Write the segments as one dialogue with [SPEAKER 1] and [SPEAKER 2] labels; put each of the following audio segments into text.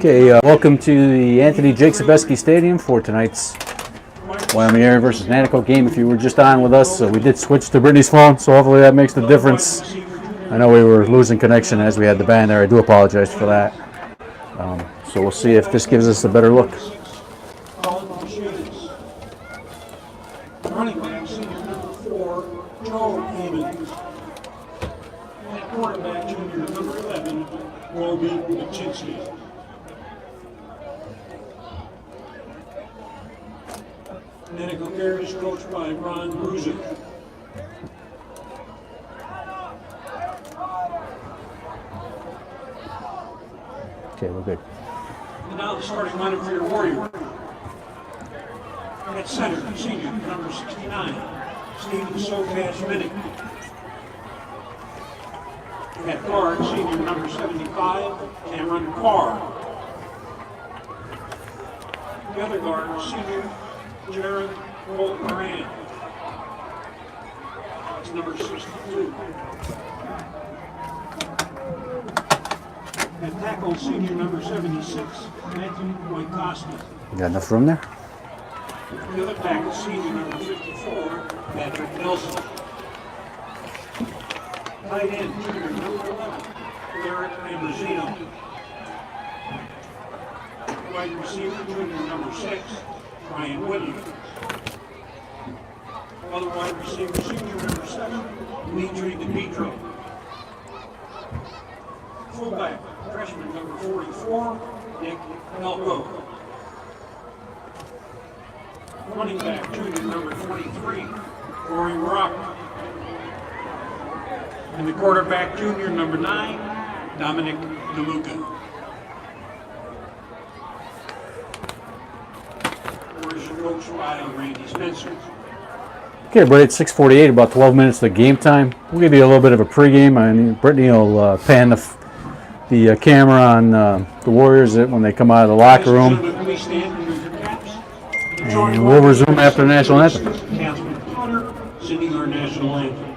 [SPEAKER 1] Okay, welcome to the Anthony Jake Sebeski Stadium for tonight's Wyoming Area versus Nanticoke game. If you were just on with us, we did switch to Brittany's phone, so hopefully that makes the difference. I know we were losing connection as we had the band there. I do apologize for that. So we'll see if this gives us a better look.
[SPEAKER 2] Running back, senior number 4, Joe Heyman. And quarterback, junior number 11, Roby Machinsky. Nanticoke Area is coached by Ron Bruzik.
[SPEAKER 1] Okay, we're good.
[SPEAKER 2] And now the starting lineup for your Warrior. At center, senior number 69, Stephen Sokash Minnick. At guard, senior number 75, Cameron Carr. The other guard, senior Jared Holt Moran. That's number 62. At tackle, senior number 76, Matthew Wojtkowski.
[SPEAKER 1] You got enough room there?
[SPEAKER 2] The other tackle, senior number 54, Patrick Nelson. Tight end, junior number 11, Eric Ambrosino. Wide receiver, junior number 6, Ryan Williams. Other wide receiver, senior number 7, Dimitri DePietro. Fullback, freshman number 44, Nick Elko. Running back, junior number 23, Corey Rock. And the quarterback, junior number 9, Dominic Namuka. Warriors are coached by Randy Spencer.
[SPEAKER 1] Okay, but it's 6:48, about 12 minutes to game time. We'll give you a little bit of a pregame. And Brittany will pan the camera on the Warriors when they come out of the locker room. And we'll resume after the national anthem.
[SPEAKER 2] Singing our national anthem.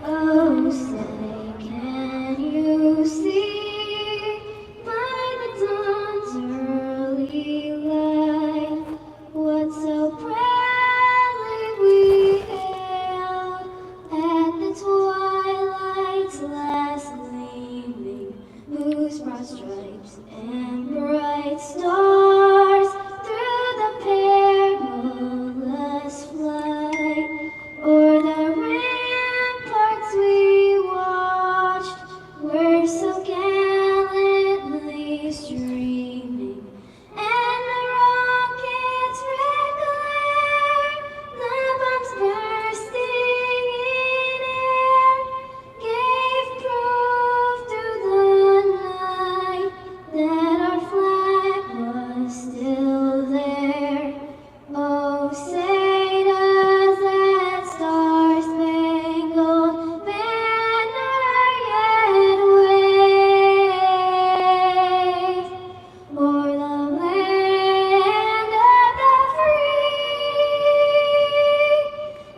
[SPEAKER 3] Oh, say, can you see by the dawn's early light what so proudly we hailed at the twilight's last gleaming, whose broad stripes and bright stars through the perilous flight o'er the ramparts we watched were so gallantly streaming, and the rockets' red glare, the bombs bursting in air, gave proof through the night that our flag was still there. Oh, say does that star-spangled banner yet wave o'er the land of the free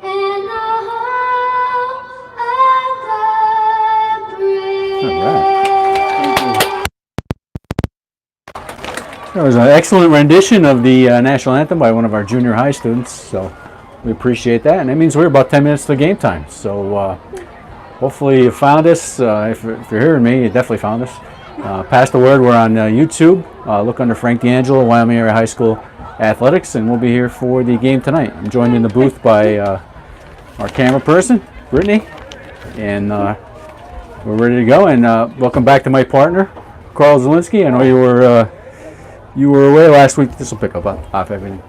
[SPEAKER 3] and the home of the brave?
[SPEAKER 1] That was an excellent rendition of the national anthem by one of our junior high students, so we appreciate that. And that means we're about 10 minutes to game time. So hopefully you found us. If you're hearing me, you definitely found us. Pass the word. We're on YouTube. Look under Frank DeAngelo, Wyoming Area High School Athletics, and we'll be here for the game tonight. I'm joined in the booth by our camera person, Brittany, and we're ready to go. And welcome back to my partner, Carl Zielinski. I know you were away last week. This will pick up off everything.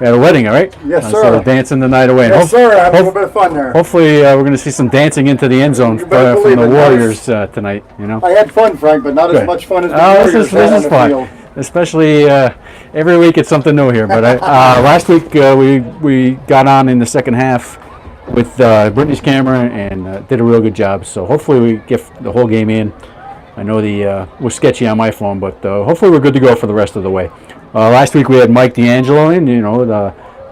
[SPEAKER 1] We had a wedding, all right?
[SPEAKER 4] Yes, sir.
[SPEAKER 1] So dancing the night away.
[SPEAKER 4] Yes, sir. I had a little bit of fun there.
[SPEAKER 1] Hopefully, we're going to see some dancing into the end zone from the Warriors tonight. You know.
[SPEAKER 4] I had fun, Frank, but not as much fun as the Warriors had on the
[SPEAKER 1] fun.
[SPEAKER 4] field.
[SPEAKER 1] Especially every week it's something new here. But last week we got on in the second half with Brittany's camera and did a real good job. So hopefully we get the whole game in. I know the was sketchy on my phone, but hopefully we're good to go for the rest of the way. Last week we had Mike DeAngelo in, you know,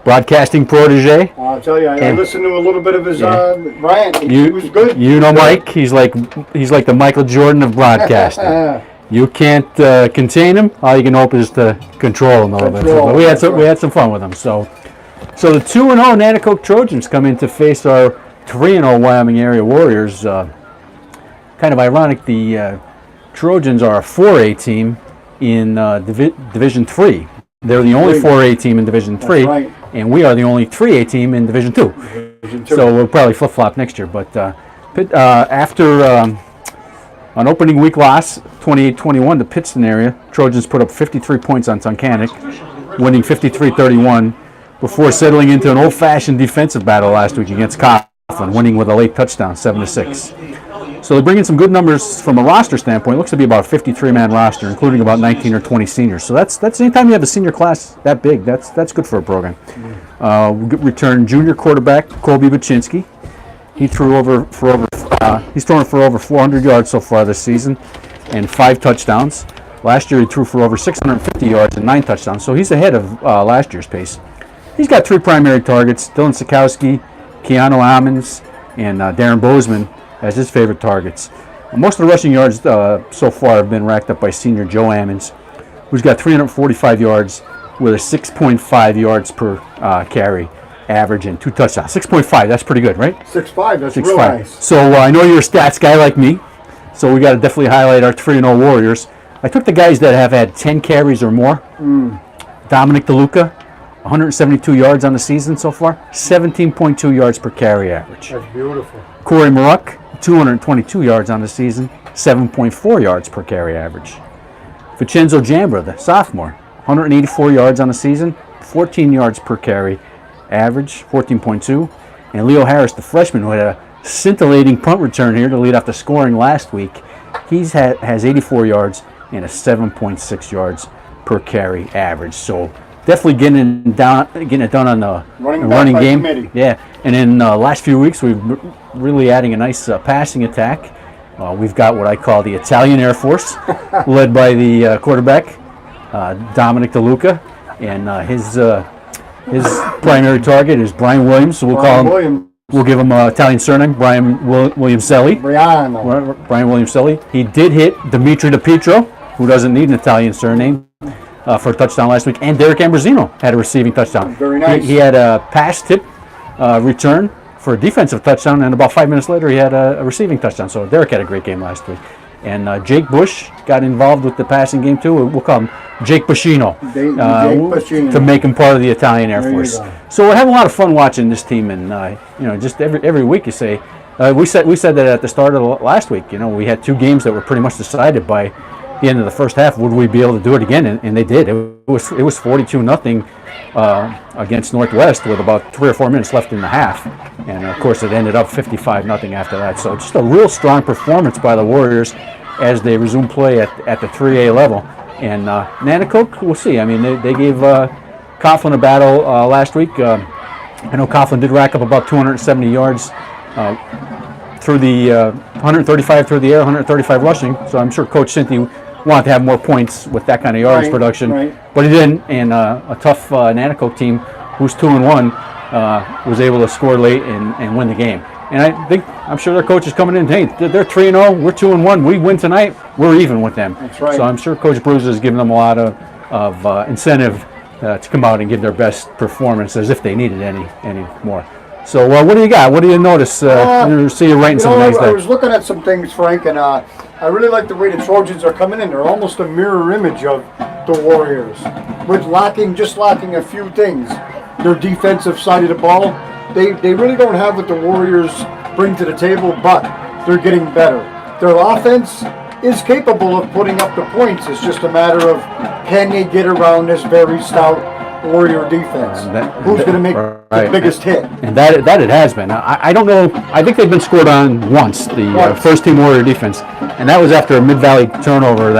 [SPEAKER 1] broadcasting protege.
[SPEAKER 4] I'll tell you, I
[SPEAKER 1] And-
[SPEAKER 4] listened to a little bit of his rant. He
[SPEAKER 1] You,
[SPEAKER 4] was good.
[SPEAKER 1] You know Mike. He's like the Michael Jordan of broadcasting. You can't contain him. All you can hope is to control him a little bit. But we had some fun with him. So the 2-0 Nanticoke Trojans come in to face our 3-0 Wyoming Area Warriors. Kind of ironic. The Trojans are a 4A team in Division 3. They're the only 4A team in Division 3,
[SPEAKER 4] right.
[SPEAKER 1] and we are the only 3A team in Division 2. So we'll probably flip-flop next year. But after an opening week loss, 28-21 to Pittston area, Trojans put up 53 points on Tunkhannock, winning 53-31, before settling into an old-fashioned defensive battle last week against Coughlin, winning with a late touchdown, 7-6. So they bring in some good numbers from a roster standpoint. It looks to be about a 53-man roster, including about 19 or 20 seniors. So that's anytime you have a senior class that big, that's good for a program. We returned junior quarterback Colby Baczynski. He's thrown for over 400 yards so far this season and 5 touchdowns. Last year he threw for over 650 yards and 9 touchdowns. So he's ahead of last year's pace. He's got 3 primary targets: Dylan Sikowski, Keanu Ammons, and Darren Bozeman as his favorite targets. Most of the rushing yards so far have been racked up by senior Joe Ammons, who's got 345 yards with a 6.5 yards per carry average and 2 touchdowns. 6.5, that's pretty good, right?
[SPEAKER 4] 6.5, that's
[SPEAKER 1] 6.5.
[SPEAKER 4] real nice.
[SPEAKER 1] So I know you're a stats guy like me, so we got to definitely highlight our 3-0 Warriors. I took the guys that have had 10 carries or more. Dominic DeLuca, 172 yards on the season so far, 17.2 yards per carry average.
[SPEAKER 4] That's beautiful.
[SPEAKER 1] Corey Maruck, 222 yards on the season, 7.4 yards per carry average. Vincenzo Jambra, the sophomore, 184 yards on the season, 14 yards per carry average, 14.2. And Leo Harris, the freshman, who had a scintillating punt return here to lead off the scoring last week, has 84 yards and a 7.6 yards per carry average. So definitely getting it done on the running game.
[SPEAKER 4] Committee.
[SPEAKER 1] Yeah, and in the last few weeks, we've really adding a nice passing attack. We've got what I call the Italian Air Force, led by the quarterback, Dominic DeLuca, and his primary target is Brian Williams. So we'll give him an Italian surname, Brian Williamselli. Brian Williamselli. He did hit Dimitri DiPietro, who doesn't need an Italian surname, for a touchdown last week, and Derek Ambrosino had a receiving touchdown.
[SPEAKER 4] Very nice.
[SPEAKER 1] He had a pass tip return for a defensive touchdown, and about 5 minutes later he had a receiving touchdown. So Derek had a great game last week. And Jake Bush got involved with the passing game too. We'll call him Jake Bushino, to make him part of the Italian Air Force. So we're having a lot of fun watching this team, and just every week you say, we said that at the start of last week. We had 2 games that were pretty much decided by the end of the first half. Would we be able to do it again? And they did. It was 42-0 against Northwest with about 3 or 4 minutes left in the half, and of course it ended up 55-0 after that. So just a real strong performance by the Warriors as they resume play at the 3A level. And Nanticoke, we'll see. I mean, they gave Coughlin a battle last week. I know Coughlin did rack up about 270 yards through the 135 through the air, 135 rushing. So I'm sure Coach Cinti wanted to have more points with that kind of yardage production, but he didn't. And a tough Nanticoke team, who's 2-1, was able to score late and win the game. And I'm sure their coach is coming in. Hey, they're 3-0. We're 2-1. We win tonight. We're even with them.
[SPEAKER 4] That's right.
[SPEAKER 1] So I'm sure Coach Bruce is giving them a lot of incentive to come out and give their best performance, as if they needed any more. So what do you got? What do you notice? See you writing some things there.
[SPEAKER 4] I was looking at some things, Frank, and I really like the way the Trojans are coming in. They're almost a mirror image of the Warriors, with just lacking a few things. Their defensive side of the ball, they really don't have what the Warriors bring to the table, but they're getting better. Their offense is capable of putting up the points. It's just a matter of, can they get around this very stout Warrior defense? Who's going to make the biggest hit? And
[SPEAKER 1] that it has been. I don't know. I think they've been scored on once, the first team Warrior defense, and that was after a mid-valley turnover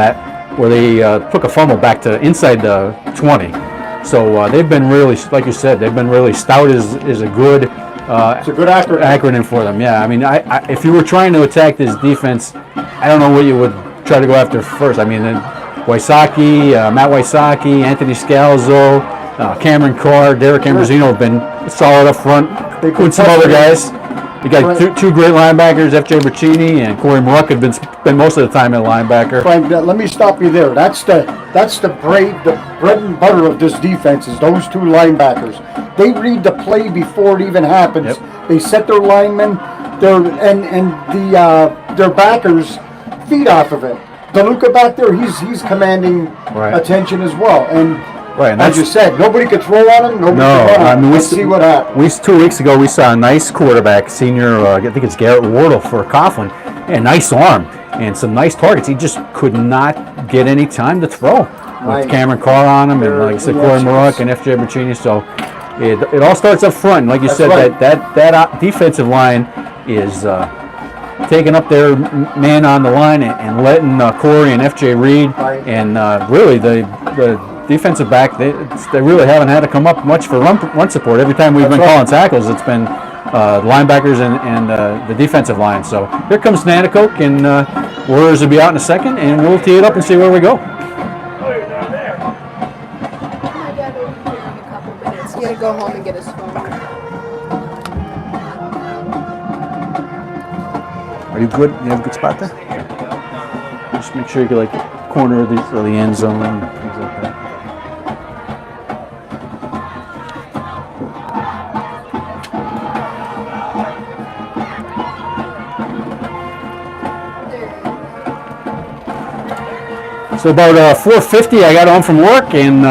[SPEAKER 1] where they took a fumble back to inside the 20. So they've been really, like you said, they've been really stout. Is a good.
[SPEAKER 4] It's a good acronym
[SPEAKER 1] for them. Yeah, I mean, if you were trying to attack this defense, I don't know what you would try to go after first. I mean, Matt Wysocki, Anthony Scalzo, Cameron Carr, Derek Ambrosino have been solid up front.
[SPEAKER 4] They've
[SPEAKER 1] With some
[SPEAKER 4] been
[SPEAKER 1] other
[SPEAKER 4] tough.
[SPEAKER 1] guys. You got
[SPEAKER 4] Right.
[SPEAKER 1] two great linebackers, F.J. Braccini and Corey Maruck have been spend most of the time at linebacker.
[SPEAKER 4] Frank, let me stop you there. That's the bread and butter of this defense is those two linebackers. They read the play before it even happens.
[SPEAKER 1] Yep.
[SPEAKER 4] They set their linemen, their backers feed off of it. DeLuca back there, he's commanding
[SPEAKER 1] Right.
[SPEAKER 4] attention as well. And
[SPEAKER 1] Right, and
[SPEAKER 4] as you said, nobody could throw on him. Nobody could run on him. Let's see what happens.
[SPEAKER 1] 2 weeks ago we saw a nice quarterback, senior, I think it's Garrett Wardle for Coughlin, and a nice arm and some nice targets. He just could not get any time to throw.
[SPEAKER 4] Right.
[SPEAKER 1] With Cameron Carr on him, and like I said, Corey Maruck and F.J. Braccini. So it all starts up front. Like you said,
[SPEAKER 4] right.
[SPEAKER 1] that defensive line is taking up their man on the line and letting Corey and F.J. read.
[SPEAKER 4] Right.
[SPEAKER 1] And really the defensive back, they really haven't had to come up much for run support. Every time we've been calling tackles, it's been linebackers and the defensive line. So here comes Nanticoke, and Warriors will be out in a second, and we'll tee it up and see where we go.
[SPEAKER 5] My dad will be here in a couple minutes. He had to go home and get his phone.
[SPEAKER 1] Are you good? You have a good spot there? Just make sure you get like corner of the end zone and things like that. So about 4:50, I got home from work, and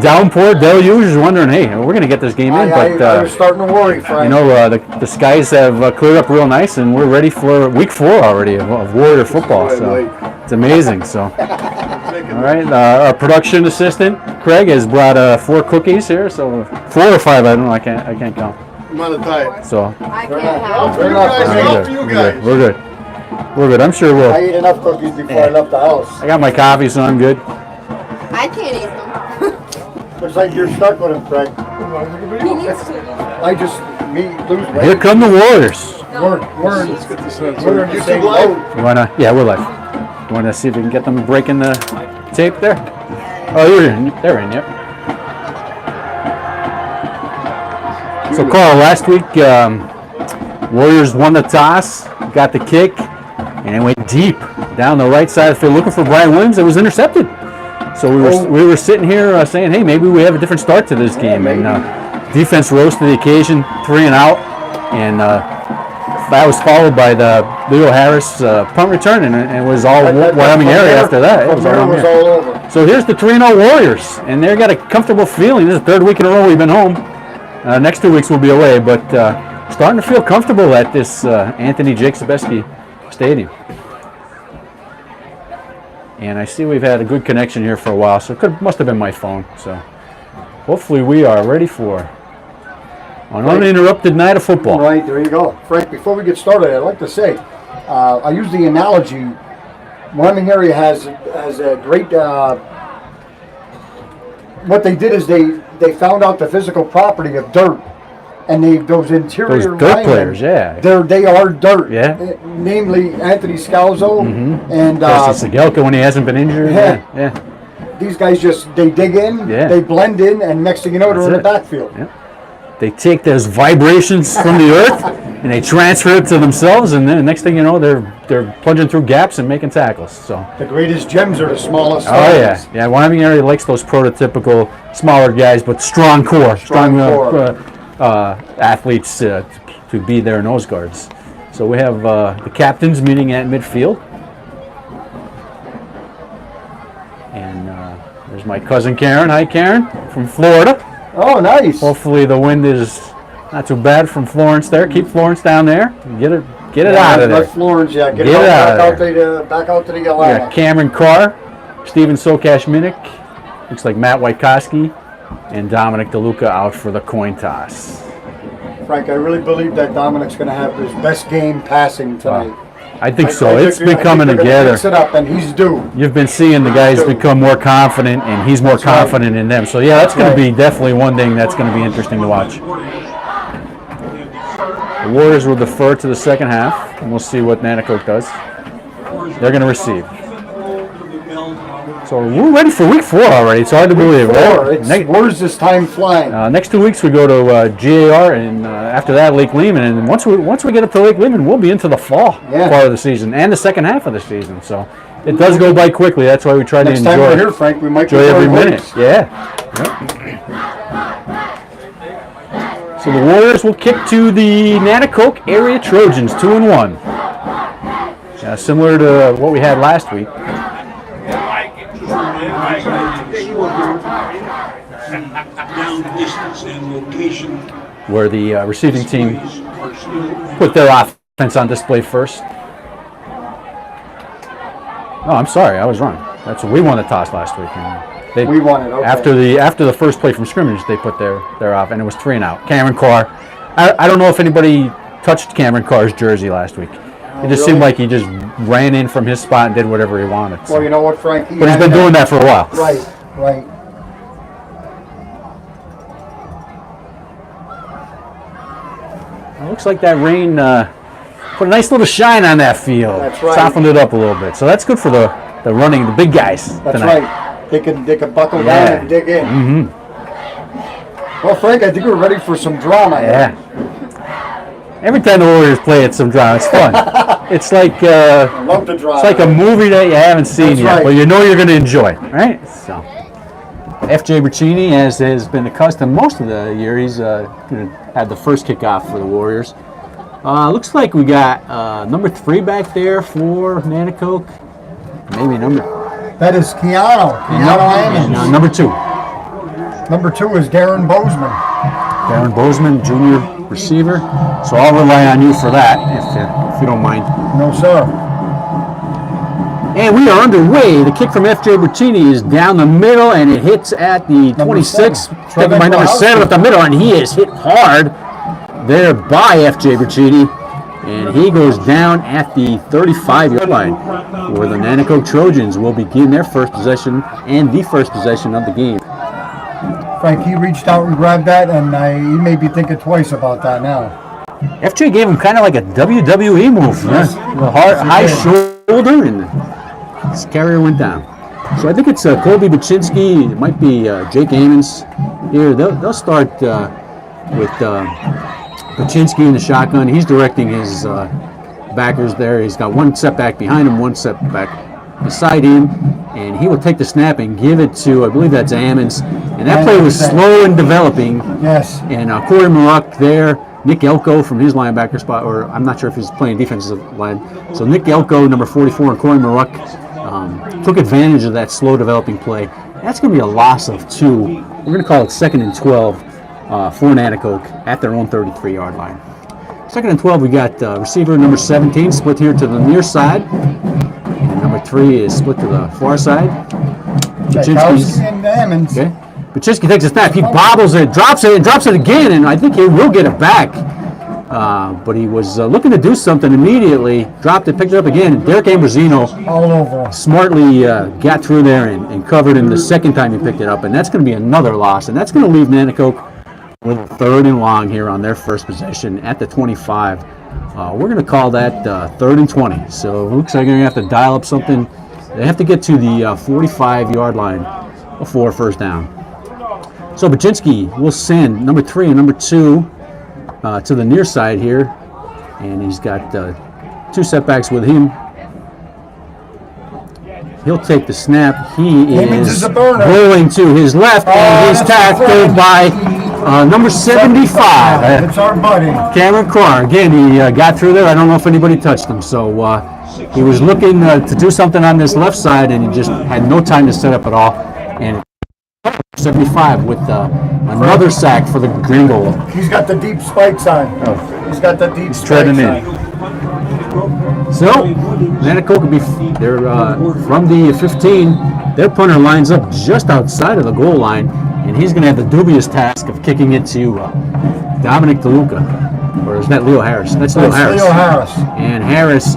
[SPEAKER 1] downpour deluge is wondering, hey, we're going to get this game in,
[SPEAKER 4] I
[SPEAKER 1] but
[SPEAKER 4] was starting to worry, Frank.
[SPEAKER 1] you know, the skies have cleared up real nice, and we're ready for week 4 already of Warrior football. So it's amazing. So, all right, our production assistant Craig has brought 4 cookies here. So 4 or 5, I don't know. I can't count.
[SPEAKER 6] I'm on a diet.
[SPEAKER 1] So
[SPEAKER 5] I can't help.
[SPEAKER 4] Fair enough,
[SPEAKER 6] Help
[SPEAKER 4] Frank.
[SPEAKER 6] you guys.
[SPEAKER 1] we're good. We're good. I'm sure
[SPEAKER 4] I
[SPEAKER 1] we'll.
[SPEAKER 4] ate enough cookies before I left the house.
[SPEAKER 1] I got my coffee, so I'm good.
[SPEAKER 5] I can't eat them.
[SPEAKER 4] Looks like you're stuck with him, Frank.
[SPEAKER 5] He needs to.
[SPEAKER 4] I just lose weight.
[SPEAKER 1] Here come the Warriors.
[SPEAKER 4] We're in the
[SPEAKER 6] You
[SPEAKER 4] same
[SPEAKER 6] two live?
[SPEAKER 4] boat.
[SPEAKER 1] You wanna? Yeah, we're live. You wanna see if we can get them breaking the tape there? Oh, you're in. They're in. Yep. So, Carl, last week Warriors won the toss, got the kick, and it went deep down the right side of the field looking for Brian Williams. It was intercepted. So we were sitting here saying, hey, maybe we have a different start to this game. And defense rose to the occasion, 3 and out, and that was followed by the Leo Harris punt return, and it was all Wyoming area after that. It was all
[SPEAKER 4] It was all over.
[SPEAKER 1] So here's the 3-0 Warriors, and they've got a comfortable feeling. This is the 3rd week in a row we've been home. Next 2 weeks we'll be away, but starting to feel comfortable at this Anthony Jake Sobieski Stadium. And I see we've had a good connection here for a while, so it must have been my phone. So hopefully we are ready for an uninterrupted night of football.
[SPEAKER 4] Right, there you go. Frank, before we get started, I'd like to say, I use the analogy, Wyoming Area has a great, what they did is they found out the physical property of dirt. And those interior
[SPEAKER 1] Those dirt
[SPEAKER 4] linemen,
[SPEAKER 1] players, yeah.
[SPEAKER 4] they are dirt.
[SPEAKER 1] Yeah.
[SPEAKER 4] Namely, Anthony Scalzo and
[SPEAKER 1] Jesse Segelka when he hasn't been injured. Yeah.
[SPEAKER 4] these guys they dig in,
[SPEAKER 1] Yeah.
[SPEAKER 4] they blend in, and next thing you know, they're in the
[SPEAKER 1] That's
[SPEAKER 4] backfield.
[SPEAKER 1] Yeah. They take those vibrations from the earth and they transfer it to themselves, and then the next thing you know, they're plunging through gaps and making tackles. So.
[SPEAKER 4] The greatest gems are the smallest.
[SPEAKER 1] Oh yeah. Wyoming Area likes those prototypical smaller guys, but strong core,
[SPEAKER 4] Strong core.
[SPEAKER 1] athletes to be their nose guards. So we have the captains meeting at midfield, and there's my cousin Karen. Hi, Karen, from Florida.
[SPEAKER 4] Oh, nice.
[SPEAKER 1] Hopefully the wind is not too bad from Florence there. Keep Florence down there. Get it out of there.
[SPEAKER 4] Let Florence, get
[SPEAKER 1] Get
[SPEAKER 4] it
[SPEAKER 1] it
[SPEAKER 4] out,
[SPEAKER 1] out
[SPEAKER 4] back out to the
[SPEAKER 1] We
[SPEAKER 4] Alana.
[SPEAKER 1] got Cameron Carr, Steven Sokash-Minnick, looks like Matt Wajkowski, and Dominic DeLuca out for the coin toss.
[SPEAKER 4] Frank, I really believe that Dominic's going to have his best game passing tonight.
[SPEAKER 1] I think so.
[SPEAKER 4] I
[SPEAKER 1] It's
[SPEAKER 4] think
[SPEAKER 1] been coming
[SPEAKER 4] they're gonna
[SPEAKER 1] together.
[SPEAKER 4] Mix it up, and he's due.
[SPEAKER 1] You've been seeing the guys
[SPEAKER 4] Sure.
[SPEAKER 1] become more confident, and he's more
[SPEAKER 4] That's right.
[SPEAKER 1] confident in them. So yeah, that's going
[SPEAKER 4] Right.
[SPEAKER 1] to be definitely one thing that's going to be interesting to watch. The Warriors will defer to the second half, and we'll see what Nanticoke does. They're going to receive. So we're ready for week 4 already. It's hard to believe. Right?
[SPEAKER 4] Where's this time flying?
[SPEAKER 1] Next 2 weeks we go to GAR, and after that Lake Lehman. And once we get up to Lake Lehman, we'll be into the fall part of the season and the second half of the season. So it does go by quickly. That's why we try to enjoy.
[SPEAKER 4] Next time we're here, Frank, we might
[SPEAKER 1] enjoy every minute. Yeah. Yep. So the Warriors will kick to the Nanticoke Area Trojans, 2-1. Similar to what we had last week.
[SPEAKER 2] Down distance and location.
[SPEAKER 1] Where the receiving team put their offense on display first. Oh, I'm sorry, I was wrong. That's what we won the toss last week.
[SPEAKER 4] We won it. Okay.
[SPEAKER 1] After the first play from scrimmage, they put their off, and it was 3-and-out. Cameron Carr. I don't know if anybody touched Cameron Carr's jersey last week. It just seemed like he just ran in from his spot and did whatever he wanted. So.
[SPEAKER 4] Well, you know what, Frank?
[SPEAKER 1] But he's been doing that for a while.
[SPEAKER 4] Right.
[SPEAKER 1] It looks like that rain put a nice little shine on that field.
[SPEAKER 4] That's right.
[SPEAKER 1] Softened it up a little bit. So that's good for the running, the big guys
[SPEAKER 4] That's
[SPEAKER 1] tonight.
[SPEAKER 4] right. They can buckle down and dig in.
[SPEAKER 1] Mm-hmm.
[SPEAKER 4] Well, Frank, I think we're ready for some drama.
[SPEAKER 1] Yeah. Every time the Warriors play, it's some drama. It's fun. It's like
[SPEAKER 4] I love the drama.
[SPEAKER 1] it's like a movie that you haven't seen
[SPEAKER 4] That's
[SPEAKER 1] yet,
[SPEAKER 4] right.
[SPEAKER 1] but you know you're going to enjoy, right? So, F.J. Bracchini, as has been the custom most of the year, he's going to have the first kickoff for the Warriors. Looks like we got number 3 back there for Nanticoke. Maybe number.
[SPEAKER 4] That is Keanu Ammons.
[SPEAKER 1] Number 2.
[SPEAKER 4] Number 2 is Darren Bozeman.
[SPEAKER 1] Darren Bozeman, junior receiver. So I'll rely on you for that, if you don't mind.
[SPEAKER 4] No, sir.
[SPEAKER 1] And we are underway. The kick from F.J. Bracchini is down the middle, and it hits at the 26. Taken by number 7 up the middle, and he is hit hard there by F.J. Bracchini. And he goes down at the 35-yard line, where the Nanticoke Trojans will begin their first possession and the first possession of the game.
[SPEAKER 4] Frank, he reached out and grabbed that, and he may be thinking twice about that now.
[SPEAKER 1] FJ gave him kind of like a WWE move.
[SPEAKER 4] Yes.
[SPEAKER 1] The high shoulder, and his carrier went down. So I think it's Colby Baczynski. It might be Jake Ammons here. They'll start with Baczynski in the shotgun. He's directing his backers there. He's got one setback behind him, one setback beside him, and he will take the snap and give it to, I believe that's Ammons. And that play was slow and developing.
[SPEAKER 4] Yes.
[SPEAKER 1] And Corey Maruck there, Nick Elko from his linebacker spot, or I'm not sure if he's playing defensive line. So Nick Elko, number 44, and Corey Maruck took advantage of that slow developing play. That's going to be a loss of 2. We're going to call it 2nd and 12 for Nanticoke at their own 33-yard line. 2nd and 12, we got receiver number 17 split here to the near side. And number 3 is split to the far side.
[SPEAKER 4] Baczynski's and Ammons.
[SPEAKER 1] Okay. Baczynski takes a snap. He bobbles it, drops it, and drops it again, and I think he will get it back. But he was looking to do something immediately. Dropped it, picked it up again. Derek Ambrosino
[SPEAKER 4] All over.
[SPEAKER 1] smartly got through there and covered him the second time he picked it up, and that's going to be another loss, and that's going to leave Nanticoke with a 3rd and long here on their first possession at the 25. We're going to call that 3rd and 20. So it looks like they're going to have to dial up something. They have to get to the 45-yard line before first down. So Baczynski will send number 3 and number 2 to the near side here, and he's got 2 setbacks with him. He'll take the snap. He is rolling to his left, and he's tackled by number 75.
[SPEAKER 4] It's our buddy.
[SPEAKER 1] Cameron Carr. Again, he got through there. I don't know if anybody touched him. So he was looking to do something on this left side, and he just had no time to set up at all. And 75 with another sack for the Green Gold.
[SPEAKER 4] He's got the deep spikes on. He's got the deep spikes
[SPEAKER 1] Treading in.
[SPEAKER 4] on.
[SPEAKER 1] So, Nanticoke will be, they're from the 15. Their punter lines up just outside of the goal line, and he's going to have the dubious task of kicking it to Dominic DeLuca. Or is that Leo Harris? That's Leo Harris.
[SPEAKER 4] Leo Harris.
[SPEAKER 1] And Harris,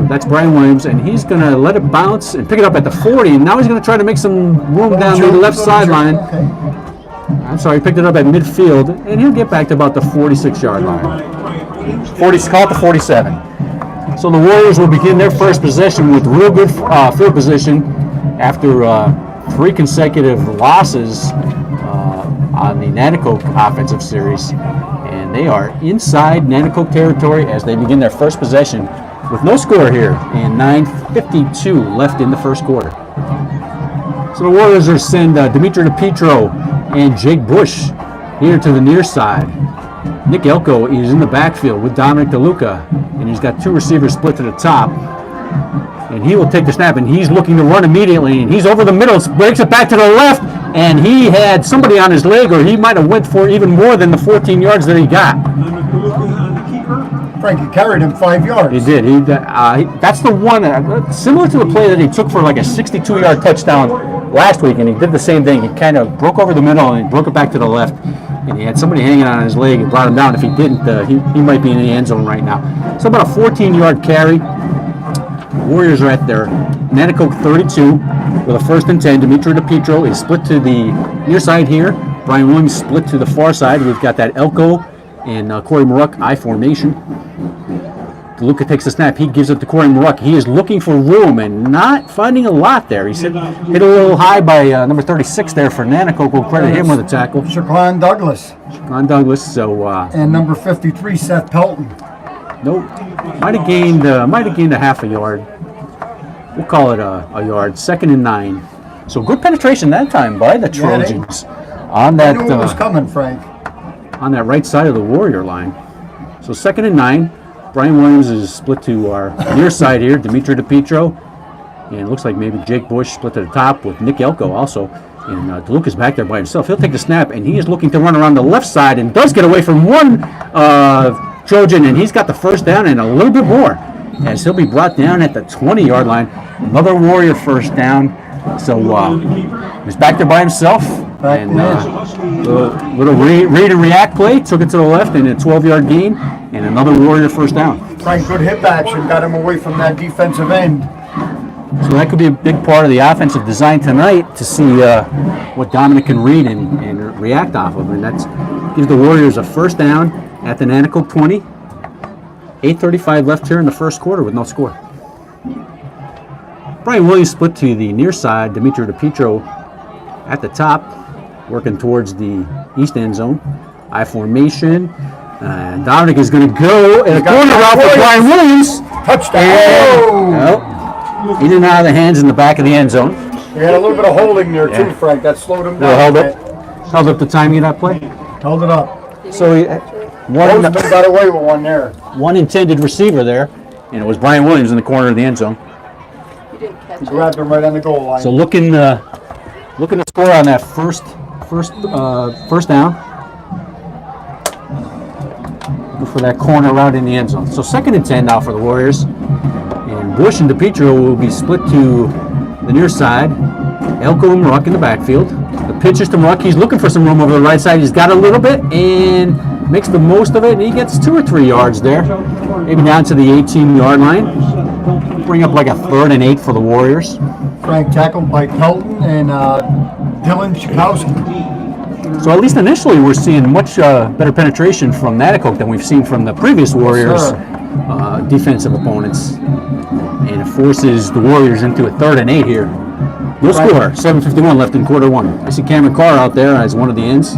[SPEAKER 1] that's Brian Williams, and he's going to let it bounce and pick it up at the 40, and now he's going to try to make some room down the left sideline.
[SPEAKER 4] Okay.
[SPEAKER 1] I'm sorry, he picked it up at midfield, and he'll get back to about the 46-yard line. Call it the 47. So the Warriors will begin their first possession with real good field position. after 3 consecutive losses on the Nanticoke offensive series, and they are inside Nanticoke territory as they begin their first possession with no score here and 9:52 left in the first quarter. So the Warriors are send Dimitri DePietro and Jake Bush here to the near side. Nick Elko is in the backfield with Dominic DeLuca, and he's got 2 receivers split to the top. And he will take the snap, and he's looking to run immediately, and he's over the middle, breaks it back to the left, and he had somebody on his leg, or he might have went for even more than the 14 yards that he got.
[SPEAKER 4] Frankie carried him 5 yards.
[SPEAKER 1] He did. That's the one, similar to the play that he took for like a 62-yard touchdown last week, and he did the same thing. He kind of broke over the middle and broke it back to the left, and he had somebody hanging on his leg and brought him down. If he didn't, he might be in the end zone right now. So about a 14-yard carry. Warriors are at their Nanticoke 32 with a 1st and 10. Dimitri DePietro is split to the near side here. Brian Williams split to the far side. We've got that Elko and Corey Maruck I formation. DeLuca takes the snap. He gives it to Corey Maruck. He is looking for room and not finding a lot there. He hit a little high by number 36 there for Nanticoke. We'll credit him with a tackle.
[SPEAKER 4] Shaquan Douglas.
[SPEAKER 1] Shaquan Douglas. So
[SPEAKER 4] and number 53, Seth Pelton.
[SPEAKER 1] Nope. Might have gained a half a yard. We'll call it a yard. 2nd and 9. So good penetration that time by the Trojans on that.
[SPEAKER 4] I knew it was coming, Frank.
[SPEAKER 1] On that right side of the Warrior line. So 2nd and 9. Brian Williams is split to our near side here. Dimitri DePietro. And it looks like maybe Jake Bush split to the top with Nick Elko also. And DeLuca's back there by himself. He'll take the snap, and he is looking to run around the left side and does get away from one Trojan, and he's got the 1st down and a little bit more as he'll be brought down at the 20-yard line. Another Warrior 1st down. So he's back there by himself. And little read and react play, took it to the left and a 12-yard gain, and another Warrior 1st down.
[SPEAKER 4] Frank, good hip action, got him away from that defensive end.
[SPEAKER 1] So that could be a big part of the offensive design tonight to see what Dominic can read and react off of, and that gives the Warriors a 1st down at the Nanticoke 20. 8:35 left here in the first quarter with no score. Brian Williams split to the near side. Dimitri DePietro at the top, working towards the east end zone. I formation. And Dominic is going to go in a corner route for Brian Williams.
[SPEAKER 4] Touchdown!
[SPEAKER 1] In and out of the hands in the back of the end zone.
[SPEAKER 4] He had a little bit of holding there too, Frank. That slowed him down.
[SPEAKER 1] Held up the timing of that play.
[SPEAKER 4] Held it up.
[SPEAKER 1] So he
[SPEAKER 4] got away with one there.
[SPEAKER 1] One intended receiver there, and it was Brian Williams in the corner of the end zone.
[SPEAKER 4] He grabbed him right on the goal line.
[SPEAKER 1] So looking to score on that first down. Go for that corner route in the end zone. So 2nd and 10 now for the Warriors. And Bush and DePietro will be split to the near side. Elko and Maruck in the backfield. The pitch is to Maruck. He's looking for some room over the right side. He's got a little bit and makes the most of it. And he gets 2 or 3 yards there. Maybe down to the 18-yard line. Bring up like a 3rd and 8 for the Warriors.
[SPEAKER 4] Frank tackled by Pelton and Dylan Chikowski.
[SPEAKER 1] So at least initially we're seeing much better penetration from Nanticoke than we've seen from the previous Warriors defensive opponents. And it forces the Warriors into a 3rd and 8 here. No score, 7:51 left in quarter 1. I see Cameron Carr out there as one of the ends.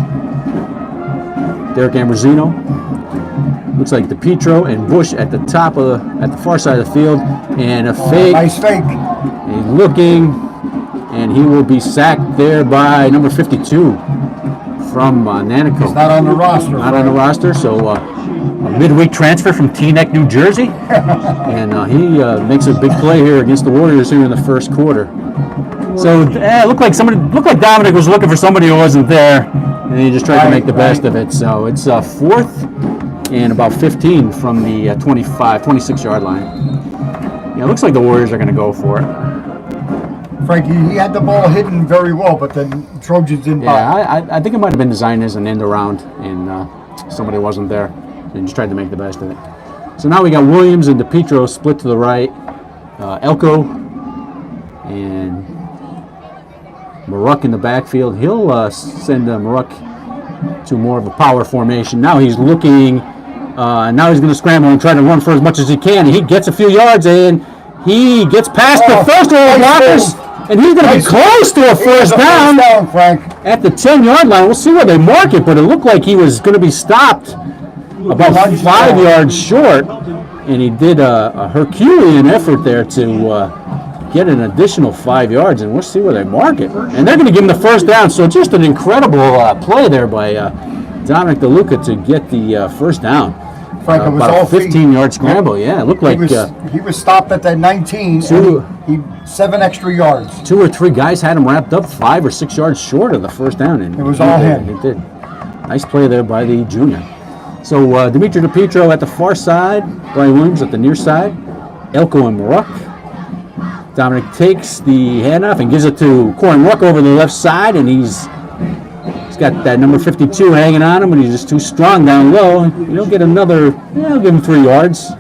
[SPEAKER 1] Derek Ambrosino. Looks like DePietro and Bush at the far side of the field. And a fake.
[SPEAKER 4] Nice fake.
[SPEAKER 1] He's looking, and he will be sacked there by number 52 from Nanticoke.
[SPEAKER 4] He's not on the roster.
[SPEAKER 1] Not on the roster, so a midweek transfer from Teaneck, New Jersey. And he makes a big play here against the Warriors here in the first quarter. So it looked like Dominic was looking for somebody who wasn't there, and he just tried to make the best of it. So it's 4th and about 15 from the 26-yard line. Yeah, it looks like the Warriors are going to go for it.
[SPEAKER 4] Frankie, he had the ball hidden very well, but the Trojans didn't buy it.
[SPEAKER 1] Yeah, I think it might have been designed as an end around, and somebody wasn't there, and just tried to make the best of it. So now we got Williams and DePietro split to the right. Elko and Maruck in the backfield. He'll send Maruck to more of a power formation. Now he's looking, now he's going to scramble and try to run for as much as he can. He gets a few yards and he gets past the first row of blockers And he's going to be close to a first down
[SPEAKER 4] Frank.
[SPEAKER 1] at the 10-yard line. We'll see where they mark it, but it looked like he was going to be stopped about 5 yards short. And he did a Herculean effort there to get an additional 5 yards. And we'll see where they mark it. And they're going to give him the first down. So just an incredible play there by Dominic DeLuca to get the first down.
[SPEAKER 4] Frank, it was
[SPEAKER 1] about
[SPEAKER 4] all
[SPEAKER 1] a 15-yard scramble. Yeah, it looked like
[SPEAKER 4] he was stopped at that 19. He 7 extra yards.
[SPEAKER 1] 2 or 3 guys had him wrapped up 5 or 6 yards short of the first down. And
[SPEAKER 4] it was all him.
[SPEAKER 1] He did. Nice play there by the junior. So Dimitri DePietro at the far side, Brian Williams at the near side, Elko and Maruck. Dominic takes the handoff and gives it to Corey Maruck over the left side, and he's got that number 52 hanging on him, but he's just too strong down low. He'll get another, I'll give him 3 yards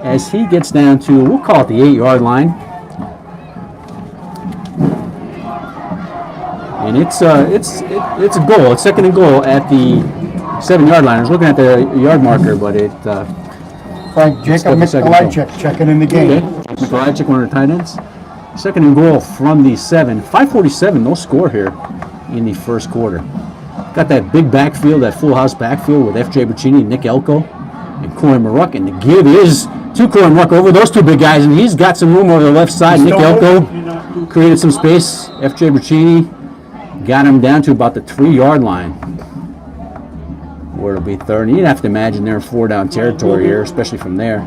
[SPEAKER 1] as he gets down to, we'll call it the 8-yard line. And it's a goal. It's second and goal at the 7-yard line. I was looking at the yard marker, but it.
[SPEAKER 4] Frank, Jacob Mikolajczyk checking in the game.
[SPEAKER 1] Okay. Mikolajczyk, one of the tight ends. Second and goal from the 7. 5:47, no score here in the first quarter. Got that big backfield, that full house backfield with F.J. Buccini, Nick Elko, and Corey Maruck. And the give is to Corey Maruck over those 2 big guys, and he's got some room over the left side. Nick Elko created some space. F.J. Buccini got him down to about the 3-yard line, where it'll be third. You'd have to imagine they're in 4-down territory here, especially from there.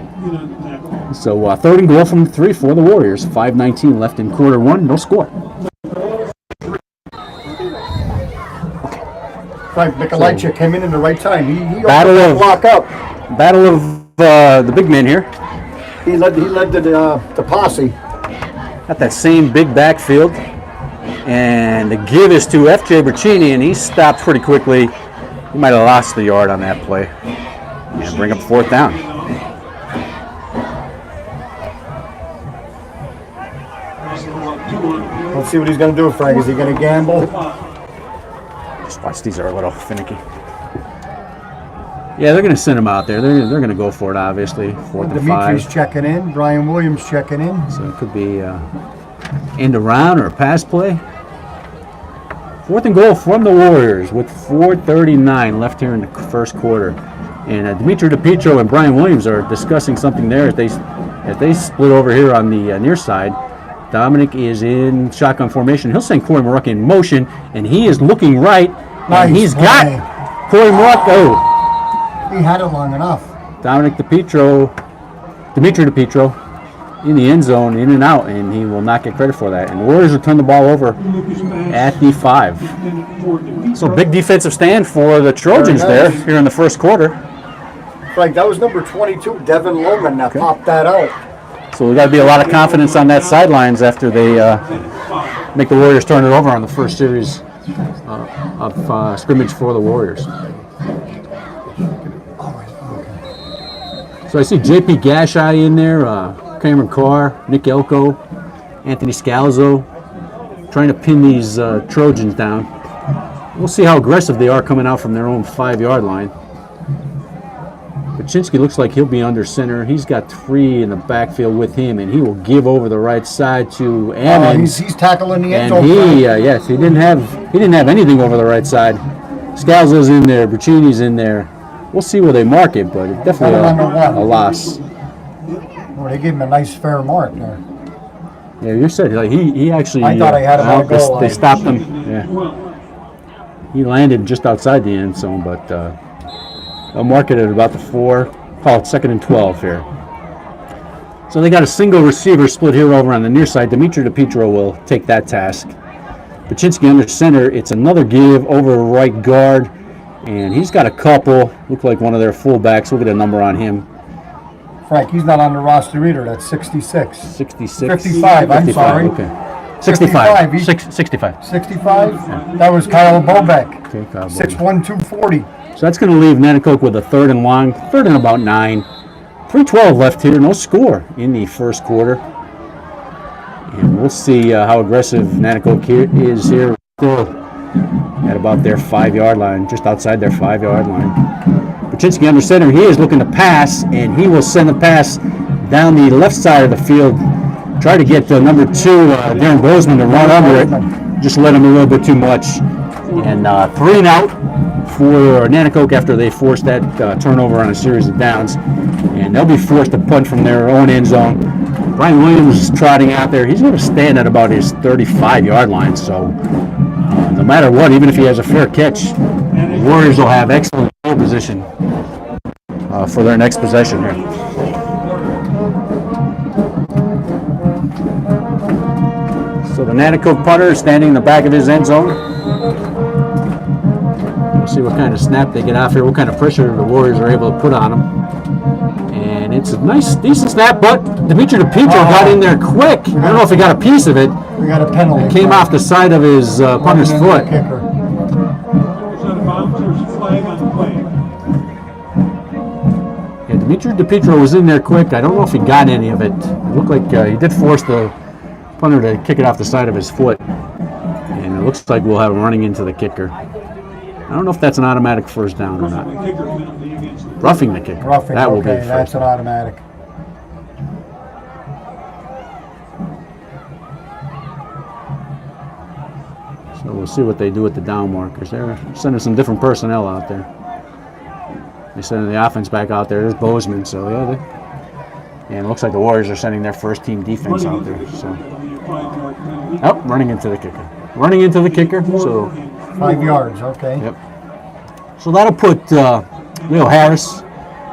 [SPEAKER 1] So third and goal from the 3 for the Warriors. 5:19 left in quarter 1, no score.
[SPEAKER 4] Frank Mikolajczyk came in the right time. He
[SPEAKER 1] Battle of
[SPEAKER 4] block up.
[SPEAKER 1] Battle of the big men here.
[SPEAKER 4] He led the posse.
[SPEAKER 1] Got that same big backfield, and the give is to F.J. Buccini, and he stopped pretty quickly. He might have lost the yard on that play, and bring up 4th down.
[SPEAKER 4] Let's see what he's going to do, Frank. Is he going to gamble?
[SPEAKER 1] Just watch, these are a little finicky. Yeah, they're going to send him out there. They're going to go for it, obviously. 4th and 5.
[SPEAKER 4] Dimitri's checking in. Brian Williams checking in.
[SPEAKER 1] So it could be end around or a pass play. 4th and goal from the Warriors with 4:39 left here in the first quarter. And Dimitri DePietro and Brian Williams are discussing something there as they split over here on the near side. Dominic is in shotgun formation. He'll send Corey Maruck in motion, and he is looking right.
[SPEAKER 4] Nice
[SPEAKER 1] and he's
[SPEAKER 4] play.
[SPEAKER 1] got Corey Maruck. Oh,
[SPEAKER 4] He had it long enough.
[SPEAKER 1] Dimitri DePietro in the end zone, in and out, and he will not get credit for that. And the Warriors will turn the ball over at the 5. So big defensive stand for the Trojans there here in the first quarter.
[SPEAKER 4] Frank, that was number 22, Devin Loman, that popped that out.
[SPEAKER 1] So we got to be a lot of confidence on that sidelines after they make the Warriors turn it over on the first series of scrimmage for the Warriors. So I see J.P. Gashai in there, Cameron Carr, Nick Elko, Anthony Scalzo, trying to pin these Trojans down. We'll see how aggressive they are coming out from their own 5-yard line. Paczynski looks like he'll be under center. He's got 3 in the backfield with him, and he will give over the right side to Ammons.
[SPEAKER 4] He's tackling the end zone.
[SPEAKER 1] And yes, he didn't have anything over the right side. Scalzo's in there, Buccini's in there. We'll see where they mark it, but it's definitely a loss.
[SPEAKER 4] Well, they gave him a nice fair mark there.
[SPEAKER 1] Yeah, you said he actually.
[SPEAKER 4] I thought I had him on the goal
[SPEAKER 1] They
[SPEAKER 4] line.
[SPEAKER 1] stopped him. Yeah, he landed just outside the end zone, but they'll mark it at about the 4. Call it 2nd and 12 here. So they got a single receiver split here over on the near side. Dimitri DePietro will take that task. Paczynski under center. It's another give over right guard. And he's got a couple. Look like one of their fullbacks. We'll get a number on him.
[SPEAKER 4] Frank, he's not on the roster either. That's 66.
[SPEAKER 1] 66.
[SPEAKER 4] 55, I'm
[SPEAKER 1] 55,
[SPEAKER 4] sorry.
[SPEAKER 1] Okay. 65. 65.
[SPEAKER 4] 65? That was Kyle Bobek.
[SPEAKER 1] Okay, Kyle Bobek.
[SPEAKER 4] 6'1", 240.
[SPEAKER 1] So that's going to leave Nanticoke with a 3rd and long. 3rd and about 9. 3:12 left here. No score in the first quarter. And we'll see how aggressive Nanticoke is here. Still at about their 5-yard line, just outside their 5-yard line. Paczynski under center, he is looking to pass, and he will send the pass down the left side of the field Tried to get number 2, Darren Bozeman, to run under it. Just let him a little bit too much. And 3 and out for Nanticoke after they forced that turnover on a series of downs. And they'll be forced to punt from their own end zone. Brian Williams is trotting out there. He's going to stand at about his 35-yard line. So no matter what, even if he has a fair catch, the Warriors will have excellent field position for their next possession here. So the Nanticoke punter is standing in the back of his end zone. We'll see what kind of snap they get off here, what kind of pressure the Warriors are able to put on them. And it's a nice, decent snap, but Dimitri DePietro got in there quick. I don't know if he got a piece of it.
[SPEAKER 4] We got a penalty.
[SPEAKER 1] It came off the side of his punter's foot.
[SPEAKER 4] Kicker.
[SPEAKER 2] It's out of bounds. There's a flag on the play.
[SPEAKER 1] Yeah, Dimitri DePietro was in there quick. I don't know if he got any of it. It looked like he did force the punter to kick it off the side of his foot. And it looks like we'll have him running into the kicker. I don't know if that's an automatic first down or not.
[SPEAKER 2] The kicker penalty against the
[SPEAKER 1] Roughing the kicker.
[SPEAKER 4] Roughing,
[SPEAKER 1] That will
[SPEAKER 4] okay,
[SPEAKER 1] be
[SPEAKER 4] that's
[SPEAKER 1] first.
[SPEAKER 4] an automatic.
[SPEAKER 1] So we'll see what they do with the down markers. They're sending some different personnel out there. They're sending the offense back out there. There's Bozeman, so yeah. And it looks like the Warriors are sending their first team defense out there. So, oh, running into the kicker. Running into the kicker. So,
[SPEAKER 4] 5 yards, okay.
[SPEAKER 1] yep. So that'll put Leo Harris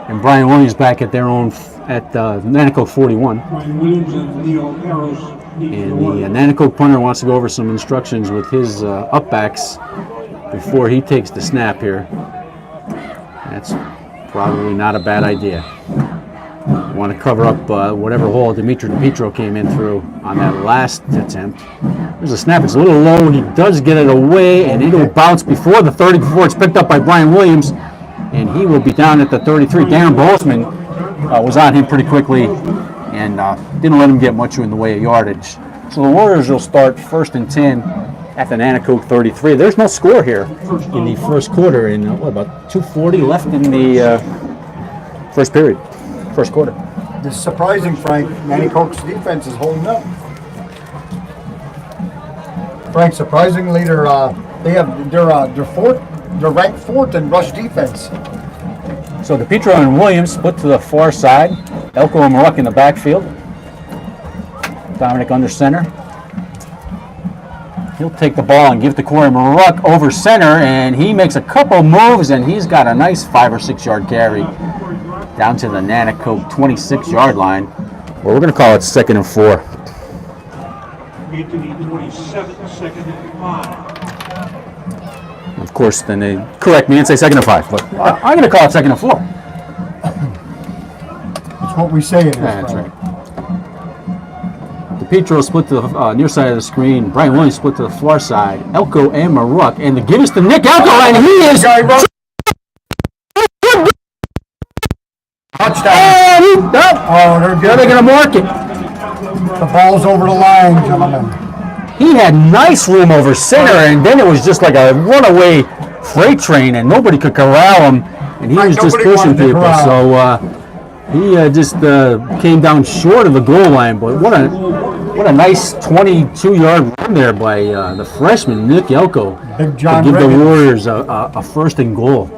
[SPEAKER 1] and Brian Williams back at their own at Nanticoke 41.
[SPEAKER 2] Brian Williams and Leo Harris.
[SPEAKER 1] And the Nanticoke punter wants to go over some instructions with his upbacks before he takes the snap here. That's probably not a bad idea. You want to cover up whatever hole Dimitri DePietro came in through on that last attempt. There's a snap. It's a little low. He does get it away, and it'll bounce before the 30, before it's picked up by Brian Williams, and he will be down at the 33. Darren Bozeman was on him pretty quickly and didn't let him get much in the way of yardage. So the Warriors will start 1st and 10 at the Nanticoke 33. There's no score here in the first quarter, and about 2:40 left in the first period, first quarter.
[SPEAKER 4] It's surprising, Frank. Nanticoke's defense is holding up. Frank, surprisingly, they're ranked 4th in rush defense.
[SPEAKER 1] So DePietro and Williams split to the far side. Elko and Maruck in the backfield. Dominic under center. He'll take the ball and give to Corey Maruck over center, and he makes a couple moves, and he's got a nice 5 or 6 yard carry down to the Nanticoke 26-yard line. Well, we're going to call it 2nd and 4.
[SPEAKER 2] Get to the 27th, 2nd and 5.
[SPEAKER 1] Of course, then they correct me and say 2nd and 5, but I'm going to call it 2nd and 4.
[SPEAKER 4] That's what we say it is,
[SPEAKER 1] That's
[SPEAKER 4] Frank.
[SPEAKER 1] right. DePietro split to the near side of the screen. Brian Williams split to the far side. Elko and Maruck, and the give us to Nick Elko, and he is
[SPEAKER 4] touchdown.
[SPEAKER 1] Oh,
[SPEAKER 4] they're
[SPEAKER 1] they're
[SPEAKER 4] good.
[SPEAKER 1] going to mark it.
[SPEAKER 4] The ball's over the line, gentlemen.
[SPEAKER 1] He had nice room over center, and then it was just like a runaway freight train, and nobody could corral him, and he was just
[SPEAKER 4] nobody
[SPEAKER 1] pushing
[SPEAKER 4] wanted to
[SPEAKER 1] people.
[SPEAKER 4] corral.
[SPEAKER 1] So he just came down short of the goal line, but what a nice 22-yard run there by the freshman Nick Elko
[SPEAKER 4] Big
[SPEAKER 1] to
[SPEAKER 4] John
[SPEAKER 1] give the
[SPEAKER 4] Riggins.
[SPEAKER 1] Warriors a 1st and goal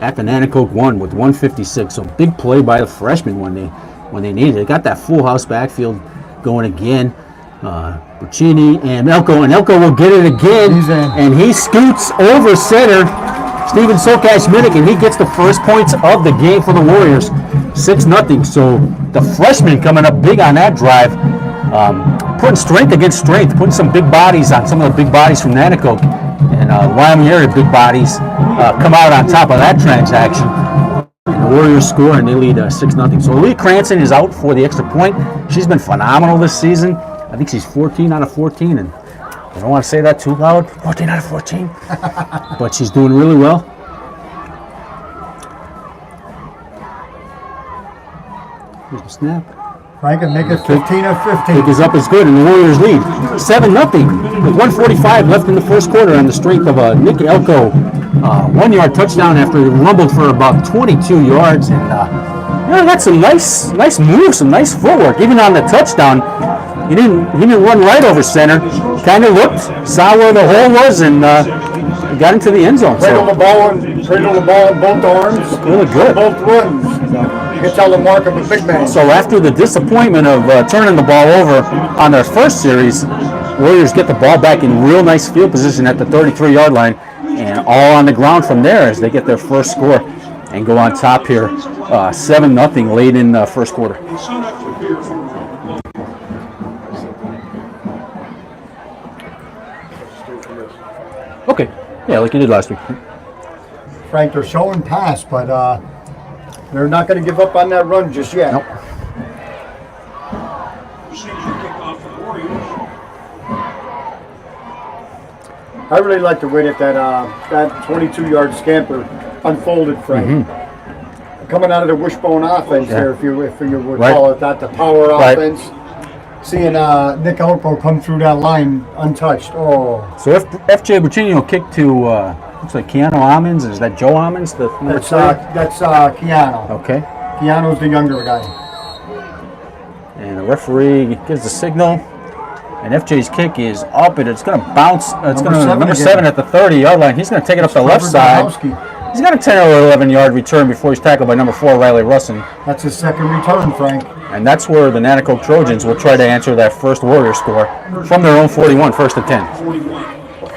[SPEAKER 1] at the Nanticoke 1 with 1:56. So big play by the freshman when they needed it. They got that full house backfield going again. Buccini and Elko will get it again,
[SPEAKER 4] He's in.
[SPEAKER 1] and he scoots over center. Steven Sokash-Minnick, and he gets the first points of the game for the Warriors, 6-0. So the freshman coming up big on that drive, putting strength against strength, putting some big bodies on some of the big bodies from Nanticoke, and Wyoming Area big bodies come out on top of that transaction. And the Warriors score, and they lead 6-0. So Lee Cranston is out for the extra point. She's been phenomenal this season. I think she's 14 out of 14, and I don't want to say that too loud. 14 out of 14. But she's doing really well. Here's the snap.
[SPEAKER 4] Frank can make it 15 of 15.
[SPEAKER 1] Kick is up is good, and the Warriors lead 7-0 with 1:45 left in the first quarter on the strength of a Nick Elko 1-yard touchdown after he rumbled for about 22 yards. And got some nice moves, some nice footwork. Even on the touchdown, He didn't run right over center. Kind of looked, saw where the hole was, and got into the end zone.
[SPEAKER 4] Cradle the ball in both arms.
[SPEAKER 1] Really good.
[SPEAKER 4] Both runs. You can tell the mark of a big man.
[SPEAKER 1] So after the disappointment of turning the ball over on their first series, Warriors get the ball back in real nice field position at the 33-yard line, and all on the ground from there as they get their first score and go on top here, 7-0 late in the first quarter. Okay, yeah, like you did last week.
[SPEAKER 4] Frank, they're showing pass, but they're not going to give up on that run just yet.
[SPEAKER 1] Nope.
[SPEAKER 4] I really like the way that that 22-yard scamper unfolded, Frank. Coming out of the wishbone offense there, if you would call it that, the power offense. Seeing Nick Elko come through that line untouched. Oh.
[SPEAKER 1] So F.J. Buccino kicked to looks like Keanu Ammons. Is that Joe Ammons?
[SPEAKER 4] That's Keanu.
[SPEAKER 1] Okay.
[SPEAKER 4] Keanu's the younger guy.
[SPEAKER 1] And the referee gives the signal. And FJ's kick is up, and it's going to bounce. It's going to number 7 at the 30-yard line. He's going to take it up the left side. He's got a 10 or 11-yard return before he's tackled by number 4, Riley Russin.
[SPEAKER 4] That's his second return, Frank.
[SPEAKER 1] And that's where the Nanticoke Trojans will try to answer that first Warrior score from their own 41, first and 10.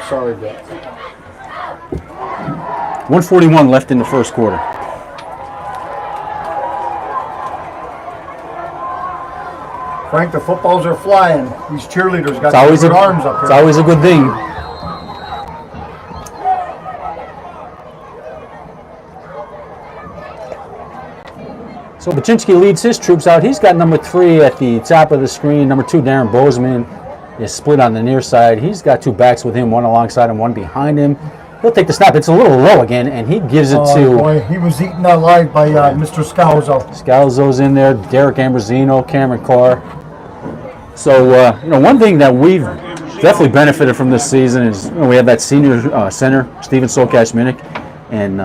[SPEAKER 4] Sorry, Bill.
[SPEAKER 1] 1:41 left in the first quarter.
[SPEAKER 4] Frank, the footballs are flying. These cheerleaders got
[SPEAKER 1] It's
[SPEAKER 4] good arms up here.
[SPEAKER 1] It's always a good thing. So Baczynski leads his troops out. He's got number 3 at the top of the screen. Number 2, Darren Bozeman, is split on the near side. He's got 2 backs with him, one alongside him, one behind him. He'll take the snap. It's a little low again, and he gives it to...
[SPEAKER 4] Boy, he was eaten alive by Mr. Scalzo.
[SPEAKER 1] Scalzo's in there, Derek Ambrosino, Cameron Carr. So, one thing that we've definitely benefited from this season is we have that senior center, Steven Solcash-Minnick. And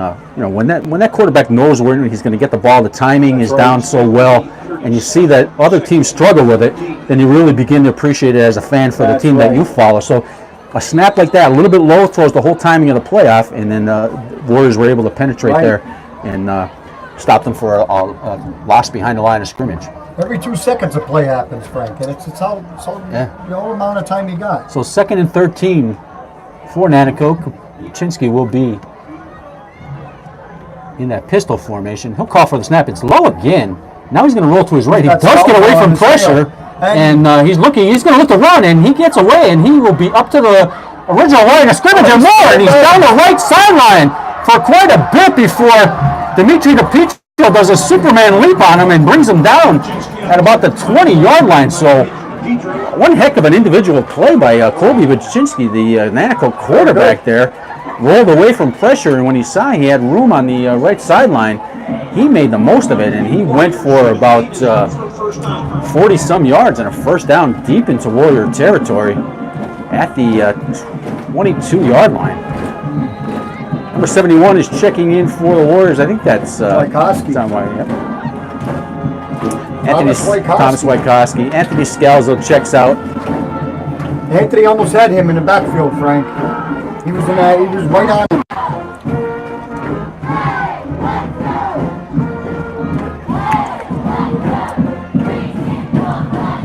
[SPEAKER 1] when that quarterback knows where he's going to get the ball, the timing is down so well, and you see that other teams struggle with it, then you really begin to appreciate it as a fan for the team that you follow. So a snap like that, a little bit low, throws the whole timing of the playoff, and then Warriors were able to penetrate there and stop them for a loss behind the line of scrimmage.
[SPEAKER 4] Every 2 seconds a play happens, Frank, and it's all the amount of time you got.
[SPEAKER 1] So 2nd and 13 for Nanticoke. Baczynski will be in that pistol formation. He'll call for the snap. It's low again. Now he's going to roll to his right. He does get away from pressure, and he's going to look to run, and he gets away, and he will be up to the original line of scrimmage and more, and he's down the right sideline for quite a bit before Dimitri DePietro does a Superman leap on him and brings him down at about the 20-yard line. So one heck of an individual play by Colby Baczynski, the Nanticoke quarterback there. Rolled away from pressure, and when he saw he had room on the right sideline, he made the most of it, and he went for about 40-some yards and a first down deep into Warrior territory at the 22-yard line. Number 71 is checking in for the Warriors. I think that's
[SPEAKER 4] Wykoski.
[SPEAKER 1] Thomas Wykoski. Anthony Scalzo checks out.
[SPEAKER 4] Anthony almost had him in the backfield, Frank. He was right on him.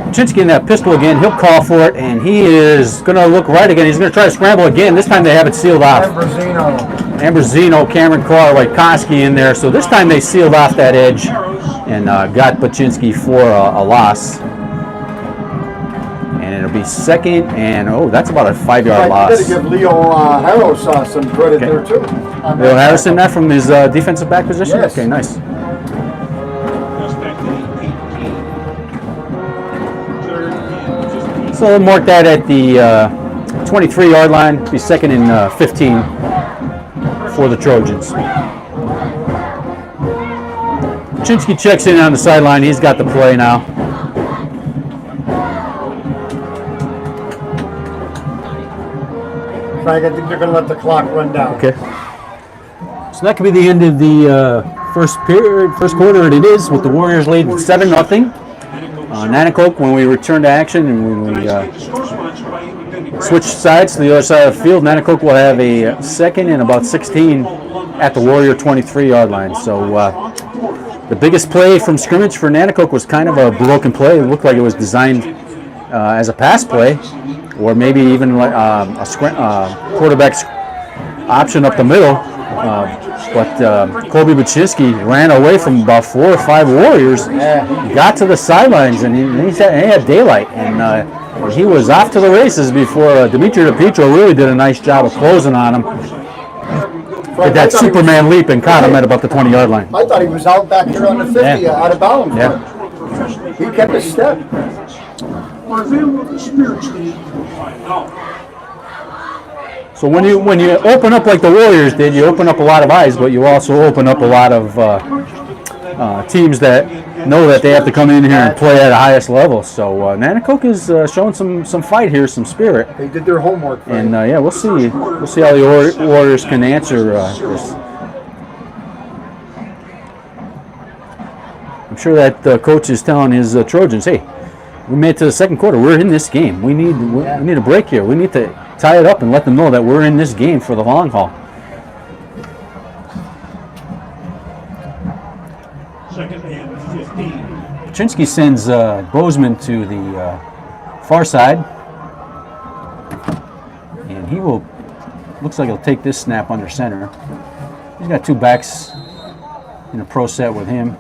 [SPEAKER 1] Baczynski in that pistol again. He'll call for it, and he is going to look right again. He's going to try to scramble again. This time they have it sealed off. Ambrosino, Cameron Carr, Wykoski in there. So this time they sealed off that edge and got Baczynski for a loss. And it'll be 2nd, and that's about a 5-yard loss.
[SPEAKER 4] You got to give Leo Harris some credit there too.
[SPEAKER 1] Leo Harrison, that from his defensive back position?
[SPEAKER 4] Yes.
[SPEAKER 1] Okay, nice. So they'll mark that at the 23-yard line. It'll be 2nd and 15 for the Trojans. Baczynski checks in on the sideline. He's got the play now.
[SPEAKER 4] I think they're going to let the clock run down.
[SPEAKER 1] Okay. So that could be the end of the first quarter, and it is, with the Warriors leading 7-0. Nanticoke, when we return to action and when we
[SPEAKER 2] Tonight's game is sponsored by Independent
[SPEAKER 1] switch sides to the other side of the field, Nanticoke will have a second and about 16 at the Warrior 23-yard line. So the biggest play from scrimmage for Nanticoke was kind of a broken play. It looked like it was designed as a pass play, or maybe even like a quarterback's option up the middle. But Kobe Baczynski ran away from about 4 or 5 Warriors, got to the sidelines, and he had daylight, and he was off to the races before Dimitri DePietro really did a nice job of closing on him. Did that Superman leap and caught him at about the 20-yard line.
[SPEAKER 4] I thought he was out back here on the 50, out of bounds.
[SPEAKER 1] Yeah.
[SPEAKER 4] He kept his step.
[SPEAKER 2] We're available at the Spirits League.
[SPEAKER 1] So when you open up like the Warriors did, you open up a lot of eyes, but you also open up a lot of teams that know that they have to come in here and play at the highest level. So Nanticoke is showing some fight here, some spirit.
[SPEAKER 4] They did their homework.
[SPEAKER 1] And yeah, we'll see how the Warriors can answer this. I'm sure that the coach is telling his Trojans, "Hey, we made it to the second quarter. We're in this game. We need a break here. We need to tie it up and let them know that we're in this game for the long haul."
[SPEAKER 2] Second and 15.
[SPEAKER 1] Baczynski sends Bozeman to the far side, and he looks like he'll take this snap under center. He's got 2 backs in a pro set with him.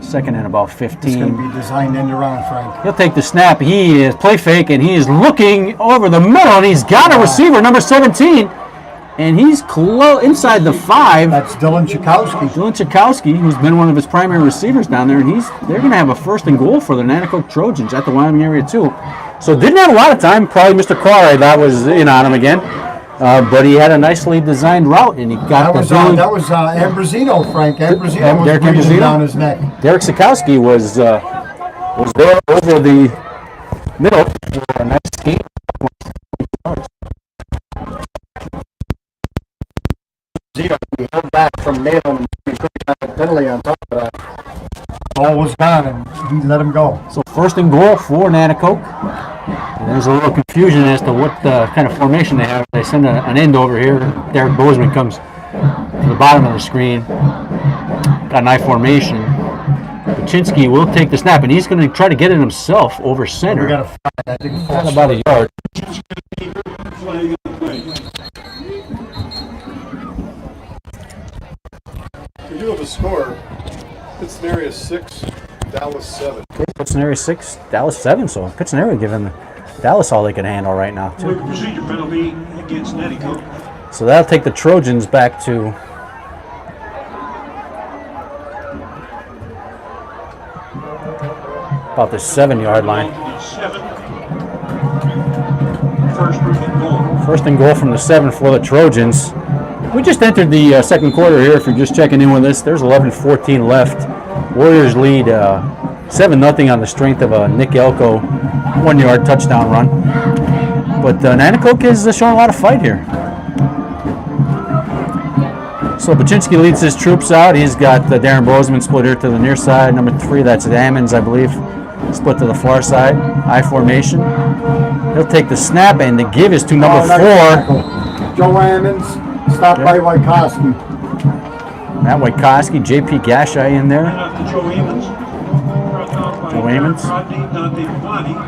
[SPEAKER 1] Second and about 15.
[SPEAKER 4] It's going to be designed end around, Frank.
[SPEAKER 1] He'll take the snap. He is play fake, and he is looking over the middle, and he's got a receiver, number 17, and he's inside the 5.
[SPEAKER 4] That's Dylan Chakowski.
[SPEAKER 1] Dylan Chakowski, who's been one of his primary receivers down there, and they're going to have a first and goal for the Nanticoke Trojans at the Wyoming area too. So didn't have a lot of time. Probably Mr. Carr, I thought, was in on him again. But he had a nicely designed route, and he got
[SPEAKER 4] that was Ambrosino, Frank. Ambrosino was breathing down his neck.
[SPEAKER 1] Derek Sikowski was there over the middle for a nice game.
[SPEAKER 4] He held back from nailing a penalty on top of that. Ball was gone, and he let him go.
[SPEAKER 1] So first and goal for Nanticoke. And there's a little confusion as to what kind of formation they have. They send an end over here. Derek Bozeman comes to the bottom of the screen. Got an I formation. Baczynski will take the snap, and he's going to try to get it himself over center.
[SPEAKER 4] We got a flag, I think.
[SPEAKER 1] Got about a yard.
[SPEAKER 6] We do have a score. Pittston Area 6, Dallas 7.
[SPEAKER 1] Pittston Area 6, Dallas 7. So Pittston Area giving Dallas all they can handle right now, too.
[SPEAKER 2] Procedure penalty against Nanticoke.
[SPEAKER 1] So that'll take the Trojans back to about the 7-yard line.
[SPEAKER 2] 7. First
[SPEAKER 1] and goal from the 7 for the Trojans. We just entered the second quarter here. If you're just checking in with us, there's 11:14 left. Warriors lead 7-0 on the strength of a Nick Elko 1-yard touchdown run. But Nanticoke is showing a lot of fight here. So Baczynski leads his troops out. He's got Darren Bozeman split here to the near side. Number 3, that's Ammons, I believe, split to the far side. I formation. He'll take the snap, and the give is to number 4.
[SPEAKER 4] Joe Ammons, stopped by Wykoski.
[SPEAKER 1] Matt Wykoski, J.P. Gashai in there.
[SPEAKER 2] Joe Amons.
[SPEAKER 1] Joe Amons.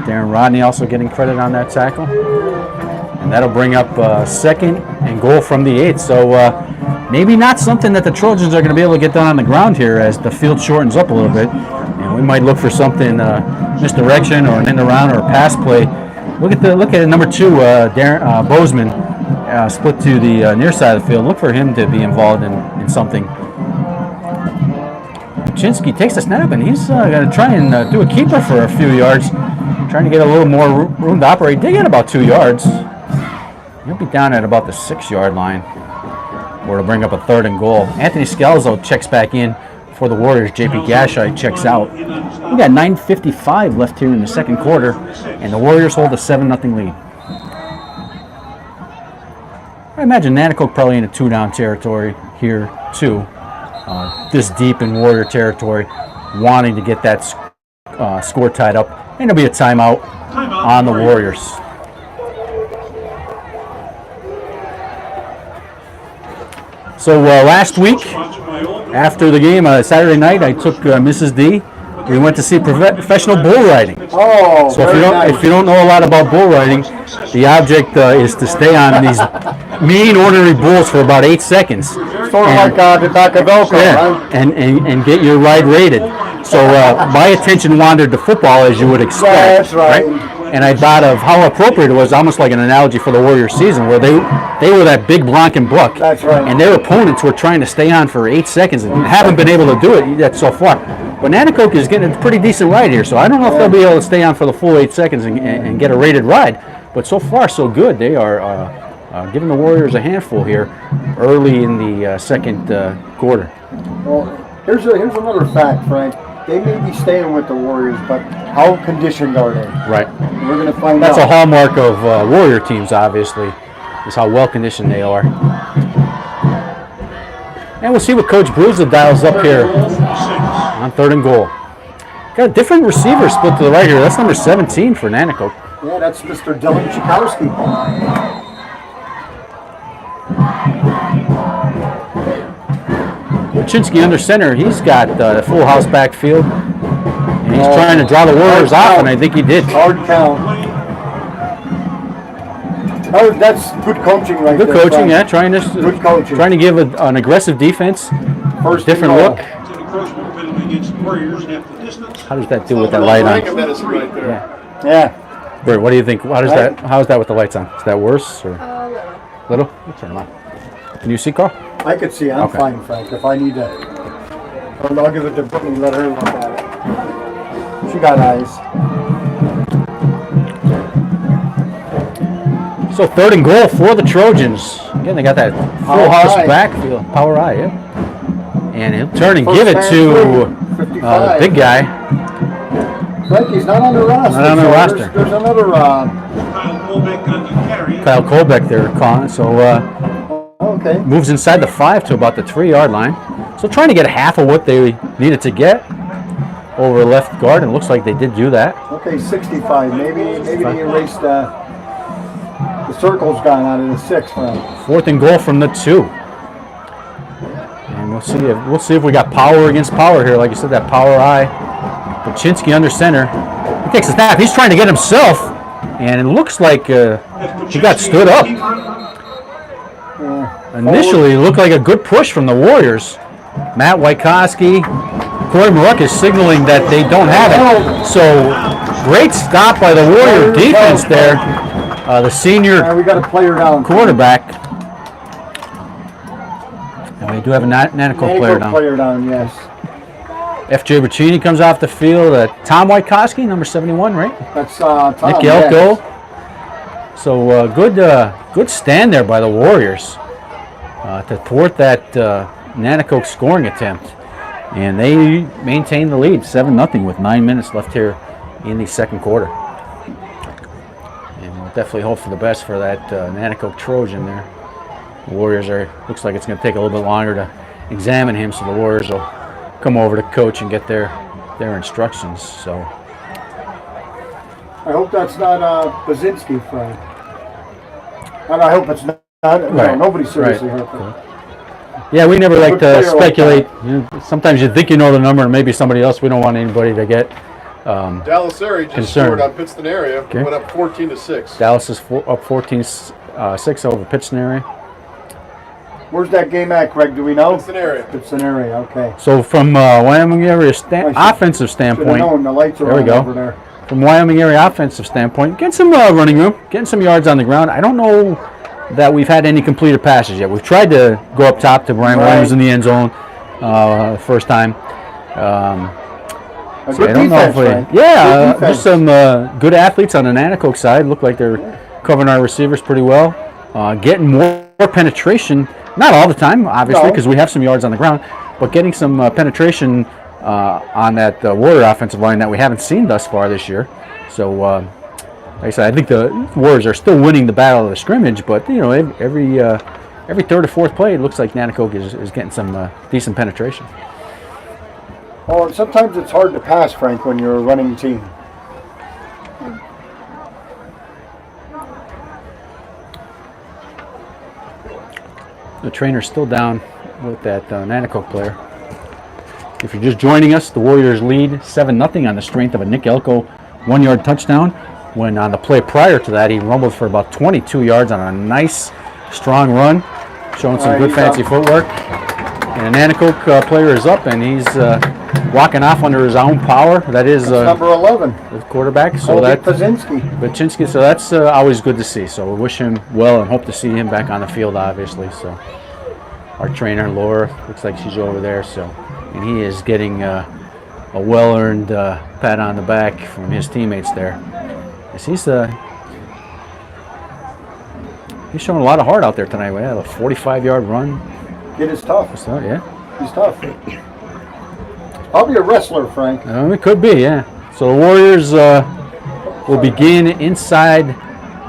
[SPEAKER 1] Darren Rodney also getting credit on that tackle. And that'll bring up second and goal from the 8. So maybe not something that the Trojans are going to be able to get done on the ground here as the field shortens up a little bit. And we might look for something, misdirection or an end around or a pass play. Look at number 2, Darren Bozeman, split to the near side of the field. Look for him to be involved in something. Baczynski takes the snap, and he's going to try and do a keeper for a few yards, trying to get a little more room to operate. They get about 2 yards. He'll be down at about the 6-yard line, or to bring up a 3rd and goal. Anthony Scalzo checks back in for the Warriors. J.P. Gashai checks out. We got 9:55 left here in the second quarter, and the Warriors hold a 7-0 lead. I imagine Nanticoke probably in a 2-down territory here too. This deep in Warrior territory, wanting to get that score tied up, and there'll be a timeout on the Warriors. So last week, after the game, Saturday night, I took Mrs. D. We went to see professional bull riding.
[SPEAKER 4] Oh,
[SPEAKER 1] So if you don't know a lot about bull riding, the object is to stay on these mean ordinary bulls for about 8 seconds.
[SPEAKER 4] Sort of like the back of Velcro, right?
[SPEAKER 1] and get your ride rated. So my attention wandered to football, as you would expect.
[SPEAKER 4] That's right.
[SPEAKER 1] And I thought of how appropriate it was, almost like an analogy for the Warriors season, where they were that big Blanc buck.
[SPEAKER 4] That's right.
[SPEAKER 1] And their opponents were trying to stay on for 8 seconds and haven't been able to do it yet so far. But Nanticoke is getting a pretty decent ride here, so I don't know if they'll be able to stay on for the full 8 seconds and get a rated ride. But so far, so good. They are giving the Warriors a handful here early in the second quarter.
[SPEAKER 4] Well, here's another fact, Frank. They may be staying with the Warriors, but how conditioned are they?
[SPEAKER 1] Right.
[SPEAKER 4] We're going to find
[SPEAKER 1] That's
[SPEAKER 4] out.
[SPEAKER 1] a hallmark of Warrior teams, obviously, is how well conditioned they are. And we'll see what Coach Bruza dials up here on 3rd and goal. Got a different receiver split to the right here. That's number 17 for Nanticoke.
[SPEAKER 4] Yeah, that's Mr. Dylan Chikowski.
[SPEAKER 1] Wachinski under center. He's got the full house backfield. And he's trying to draw the Warriors off, and I think he did.
[SPEAKER 4] Hard count. Oh, that's good coaching right
[SPEAKER 1] Good
[SPEAKER 4] there.
[SPEAKER 1] coaching,
[SPEAKER 4] Frank.
[SPEAKER 1] yeah.
[SPEAKER 4] Good coaching.
[SPEAKER 1] Trying to give an aggressive defense,
[SPEAKER 4] First
[SPEAKER 1] different
[SPEAKER 4] and goal.
[SPEAKER 1] look.
[SPEAKER 2] Encroachment penalty against the Warriors, half the distance.
[SPEAKER 1] How does that do with that light
[SPEAKER 6] Frank
[SPEAKER 1] on?
[SPEAKER 6] medicine right there.
[SPEAKER 4] Yeah.
[SPEAKER 1] Bert, what do you think? How's that with the lights on? Is that worse or
[SPEAKER 5] Little.
[SPEAKER 1] little? We'll turn them on. Can you see, Carl?
[SPEAKER 4] I could see. I'm
[SPEAKER 1] Okay.
[SPEAKER 4] fine, Frank. If I need to, I'll give it to Brittany. Let her look at it. She got eyes.
[SPEAKER 1] So 3rd and goal for the Trojans. Again, they got that full
[SPEAKER 4] Power
[SPEAKER 1] house
[SPEAKER 4] eye.
[SPEAKER 1] backfield. Power eye, yeah. And he'll turn and
[SPEAKER 4] First
[SPEAKER 1] give it
[SPEAKER 4] man
[SPEAKER 1] to
[SPEAKER 4] through,
[SPEAKER 1] the
[SPEAKER 4] 55.
[SPEAKER 1] big guy.
[SPEAKER 4] Frank, he's not on the roster.
[SPEAKER 1] Not on the
[SPEAKER 4] so
[SPEAKER 1] roster.
[SPEAKER 4] There's another.
[SPEAKER 2] Kyle Colbeck on the carry.
[SPEAKER 1] Kyle Colbeck there calling. So
[SPEAKER 4] Okay.
[SPEAKER 1] moves inside the 5 to about the 3-yard line. So trying to get half of what they needed to get over left guard, and it looks like they did do that.
[SPEAKER 4] Okay, 65. Maybe they erased the circle's gone out of the 6, Frank.
[SPEAKER 1] 4th and goal from the 2. And we'll see if we got power against power here. Like you said, that power eye. Wachinski under center. He takes a snap. He's trying to get himself, and it looks like he got stood up. Initially, it looked like a good push from the Warriors. Matt Wykoski, Corey Maruck is signaling that they don't have it. So, great stop by the Warrior defense there. The senior
[SPEAKER 4] We got a player down.
[SPEAKER 1] quarterback. And we do have a Nanticoke player down.
[SPEAKER 4] Player down, yes.
[SPEAKER 1] F.J. Braccini comes off the field. Tom Wykoski, number 71, right?
[SPEAKER 4] That's Tom.
[SPEAKER 1] Nick
[SPEAKER 4] yes.
[SPEAKER 1] Elko. So good stand there by the Warriors to thwart that Nanticoke scoring attempt. And they maintain the lead, 7-0 with 9 minutes left here in the second quarter. And we'll definitely hope for the best for that Nanticoke Trojan there. The Warriors looks like it's going to take a little bit longer to examine him, so the Warriors will come over to coach and get their instructions. So
[SPEAKER 4] I hope that's not Bazinski, Frank. And I hope it's not. No,
[SPEAKER 1] Right.
[SPEAKER 4] nobody's seriously
[SPEAKER 1] Right.
[SPEAKER 4] hurt.
[SPEAKER 1] yeah, we never like
[SPEAKER 4] Good
[SPEAKER 1] to
[SPEAKER 4] player like
[SPEAKER 1] speculate. Sometimes you think you know the number, and maybe somebody else. We don't want anybody to get
[SPEAKER 6] Dallas Area just
[SPEAKER 1] Concerned.
[SPEAKER 6] scored on Pittston Area.
[SPEAKER 1] Okay.
[SPEAKER 6] Went up 14-6.
[SPEAKER 1] Dallas is up 14-6 over Pittston area.
[SPEAKER 4] Where's that game at, Craig? Do we know?
[SPEAKER 6] Pittston Area.
[SPEAKER 4] It's an area, okay.
[SPEAKER 1] So from Wyoming area offensive
[SPEAKER 4] Should have
[SPEAKER 1] standpoint,
[SPEAKER 4] known the lights are
[SPEAKER 1] There we
[SPEAKER 4] on
[SPEAKER 1] go.
[SPEAKER 4] over there.
[SPEAKER 1] from Wyoming area offensive standpoint, getting some running room, getting some yards on the ground. I don't know that we've had any completed passes yet. We've tried to go up top to Brian
[SPEAKER 4] Right.
[SPEAKER 1] Williams in the end zone first time.
[SPEAKER 4] A
[SPEAKER 1] So
[SPEAKER 4] good
[SPEAKER 1] I don't
[SPEAKER 4] defense,
[SPEAKER 1] know if
[SPEAKER 4] Frank.
[SPEAKER 1] yeah,
[SPEAKER 4] Good
[SPEAKER 1] just
[SPEAKER 4] defense.
[SPEAKER 1] some good athletes on the Nanticoke side. Look like they're covering our receivers pretty well. Getting more penetration, not all the time, obviously,
[SPEAKER 4] No.
[SPEAKER 1] because we have some yards on the ground, but getting some penetration on that Warrior offensive line that we haven't seen thus far this year. So, like I said, I think the Warriors are still winning the battle of the scrimmage, but you know, every third or fourth play, it looks like Nanticoke is getting some decent penetration.
[SPEAKER 4] Oh, sometimes it's hard to pass, Frank, when you're a running team.
[SPEAKER 1] The trainer's still down with that Nanticoke player. If you're just joining us, the Warriors lead 7-0 on the strength of a Nick Elko 1-yard touchdown. When on the play prior to that, he rumbled for about 22 yards on a nice, strong run, showing some good fancy footwork. And a Nanticoke player is up, and he's walking off under his own power. That is
[SPEAKER 4] number 11,
[SPEAKER 1] the quarterback. So
[SPEAKER 4] that's
[SPEAKER 1] Paczynski. So that's always good to see. So we wish him well and hope to see him back on the field, obviously. So our trainer, Laura, looks like she's over there. So, and he is getting a well-earned pat on the back from his teammates there. Yes, he's showing a lot of heart out there tonight. We had a 45-yard run.
[SPEAKER 4] Kid is tough.
[SPEAKER 1] So, yeah.
[SPEAKER 4] He's tough. I'll be a wrestler, Frank.
[SPEAKER 1] It could be, yeah. So the Warriors will begin inside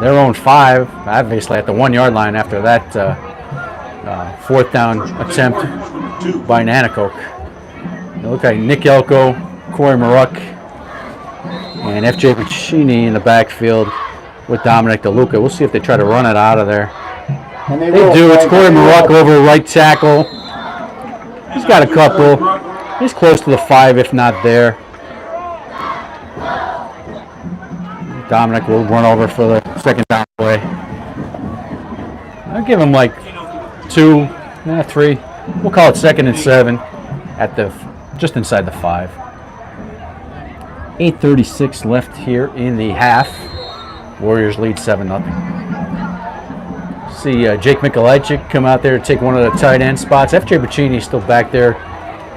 [SPEAKER 1] their own 5, obviously at the 1-yard line after that 4th down attempt by Nanticoke. They look like Nick Elko, Corey Maruck, and F.J. Piccini in the backfield with Dominic DeLuca. We'll see if they try to run it out of there.
[SPEAKER 4] And
[SPEAKER 1] they do. It's Corey Maruck over right tackle. He's got a couple. He's close to the 5, if not there. Dominic will run over for the 2nd down play. I'll give him like 2, 3. We'll call it 2nd and 7 at just inside the 5. 8:36 left here in the half. Warriors lead 7-0. See Jake Mikolajczyk come out there to take one of the tight end spots. F.J. Piccini still back there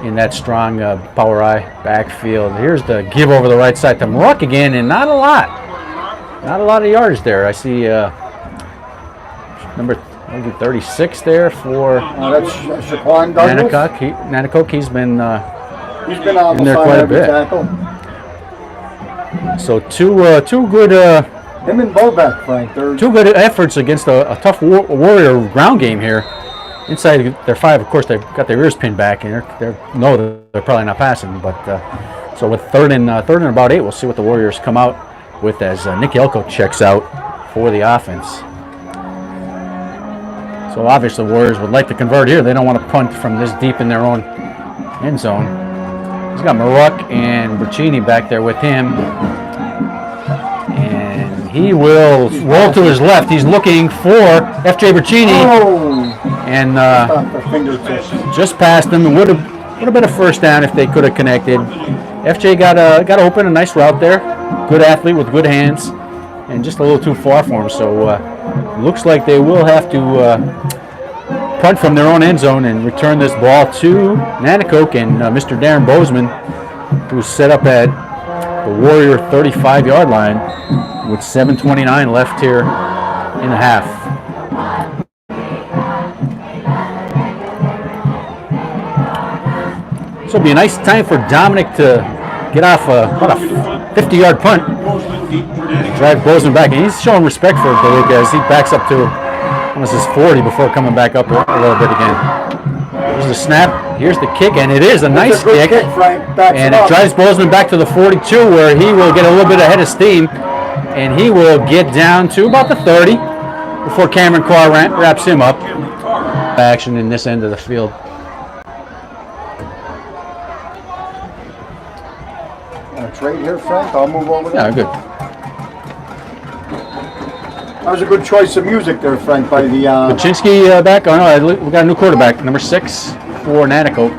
[SPEAKER 1] in that strong power I backfield. Here's the give over the right side to Maruck again, and not a lot of yards there. I see number 36 there for
[SPEAKER 4] that's Shaquan Douglas.
[SPEAKER 1] Nanticoke. He's been
[SPEAKER 4] on
[SPEAKER 1] in there quite a bit.
[SPEAKER 4] Tackle.
[SPEAKER 1] So two good.
[SPEAKER 4] Him and Bobek, Frank.
[SPEAKER 1] Two good efforts against a tough Warrior ground game here. Inside their 5, of course, they've got their ears pinned back, and they're probably not passing. But so with third and about 8, we'll see what the Warriors come out with as Nick Elko checks out for the offense. So obviously, the Warriors would like to convert here. They don't want to punt from this deep in their own end zone. He's got Maruck and Piccini back there with him. He will roll to his left. He's looking for F.J. Piccini, and just passed him. Would have been a first down if they could have connected. F.J. got open, a nice route there. Good athlete with good hands, and just a little too far for him. So looks like they will have to punt from their own end zone and return this ball to Nanticoke and Mr. Darren Bozeman, who's set up at the Warrior 35-yard line with 7:29 left here in the half. So it'll be a nice time for Dominic to get off about a 50-yard punt, drive Bozeman back, and he's showing respect for DeLuca as he backs up to almost his 40 before coming back up a little bit again. Here's the snap. Here's the kick, and it is a nice kick. And it drives Bozeman back to the 42, where he will get a little bit ahead of steam, and he will get down to about the 30 before Cameron Carr wraps him up. Action in this end of the field.
[SPEAKER 4] Trade here, Frank. I'll move over there.
[SPEAKER 1] Yeah, good.
[SPEAKER 4] That was a good choice of music there, Frank, by the...
[SPEAKER 1] Paczynski back. Oh, no, we got a new quarterback, number 6 for Nanticoke.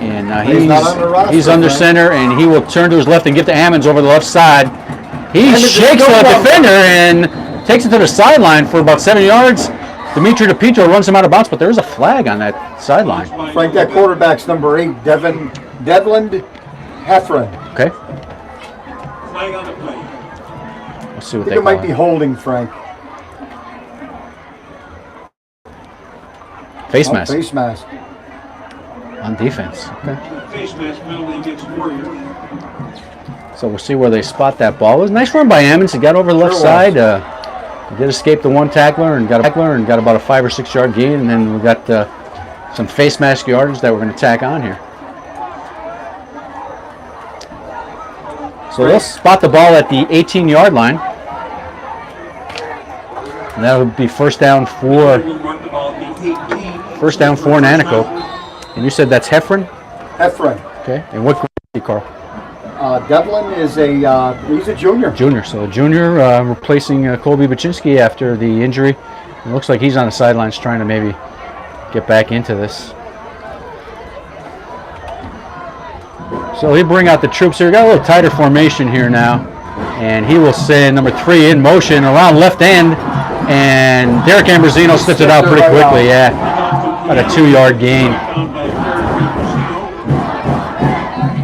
[SPEAKER 1] And he's under center, and he will turn to his left and get to Ammons over the left side. He shakes the defender and takes it to the sideline for about 7 yards. Dimitri DePietro runs him out of bounds, but there is a flag on that sideline.
[SPEAKER 4] Frank, that quarterback's number 8, Devland Heffron.
[SPEAKER 1] Okay.
[SPEAKER 2] Flag on the play.
[SPEAKER 1] We'll see what
[SPEAKER 4] I
[SPEAKER 1] they
[SPEAKER 4] think it
[SPEAKER 1] call
[SPEAKER 4] might be holding, Frank.
[SPEAKER 1] Face mask.
[SPEAKER 4] Face mask.
[SPEAKER 1] On defense. Okay.
[SPEAKER 2] Face mask penalty against Warrior.
[SPEAKER 1] So we'll see where they spot that ball. It was a nice run by Ammons. He got over the left side. He did escape the one tackler and got about a 5 or 6 yard gain. And then we got some face mask yardage that we're going to tack on here. So they'll spot the ball at the 18-yard line. And that would be first down for Nanticoke. And you said that's Heffron?
[SPEAKER 4] Heffron.
[SPEAKER 1] Okay. And what grade is he, Carl?
[SPEAKER 4] Devlin is he's a junior.
[SPEAKER 1] Junior. So a junior replacing Colby Baczynski after the injury. It looks like he's on the sidelines trying to maybe get back into this. So he bring out the troops here. We got a little tighter formation here now. And he will send number 3 in motion around left end. And Derek Ambrosino slipped it out pretty quickly. Yeah. About a 2-yard gain.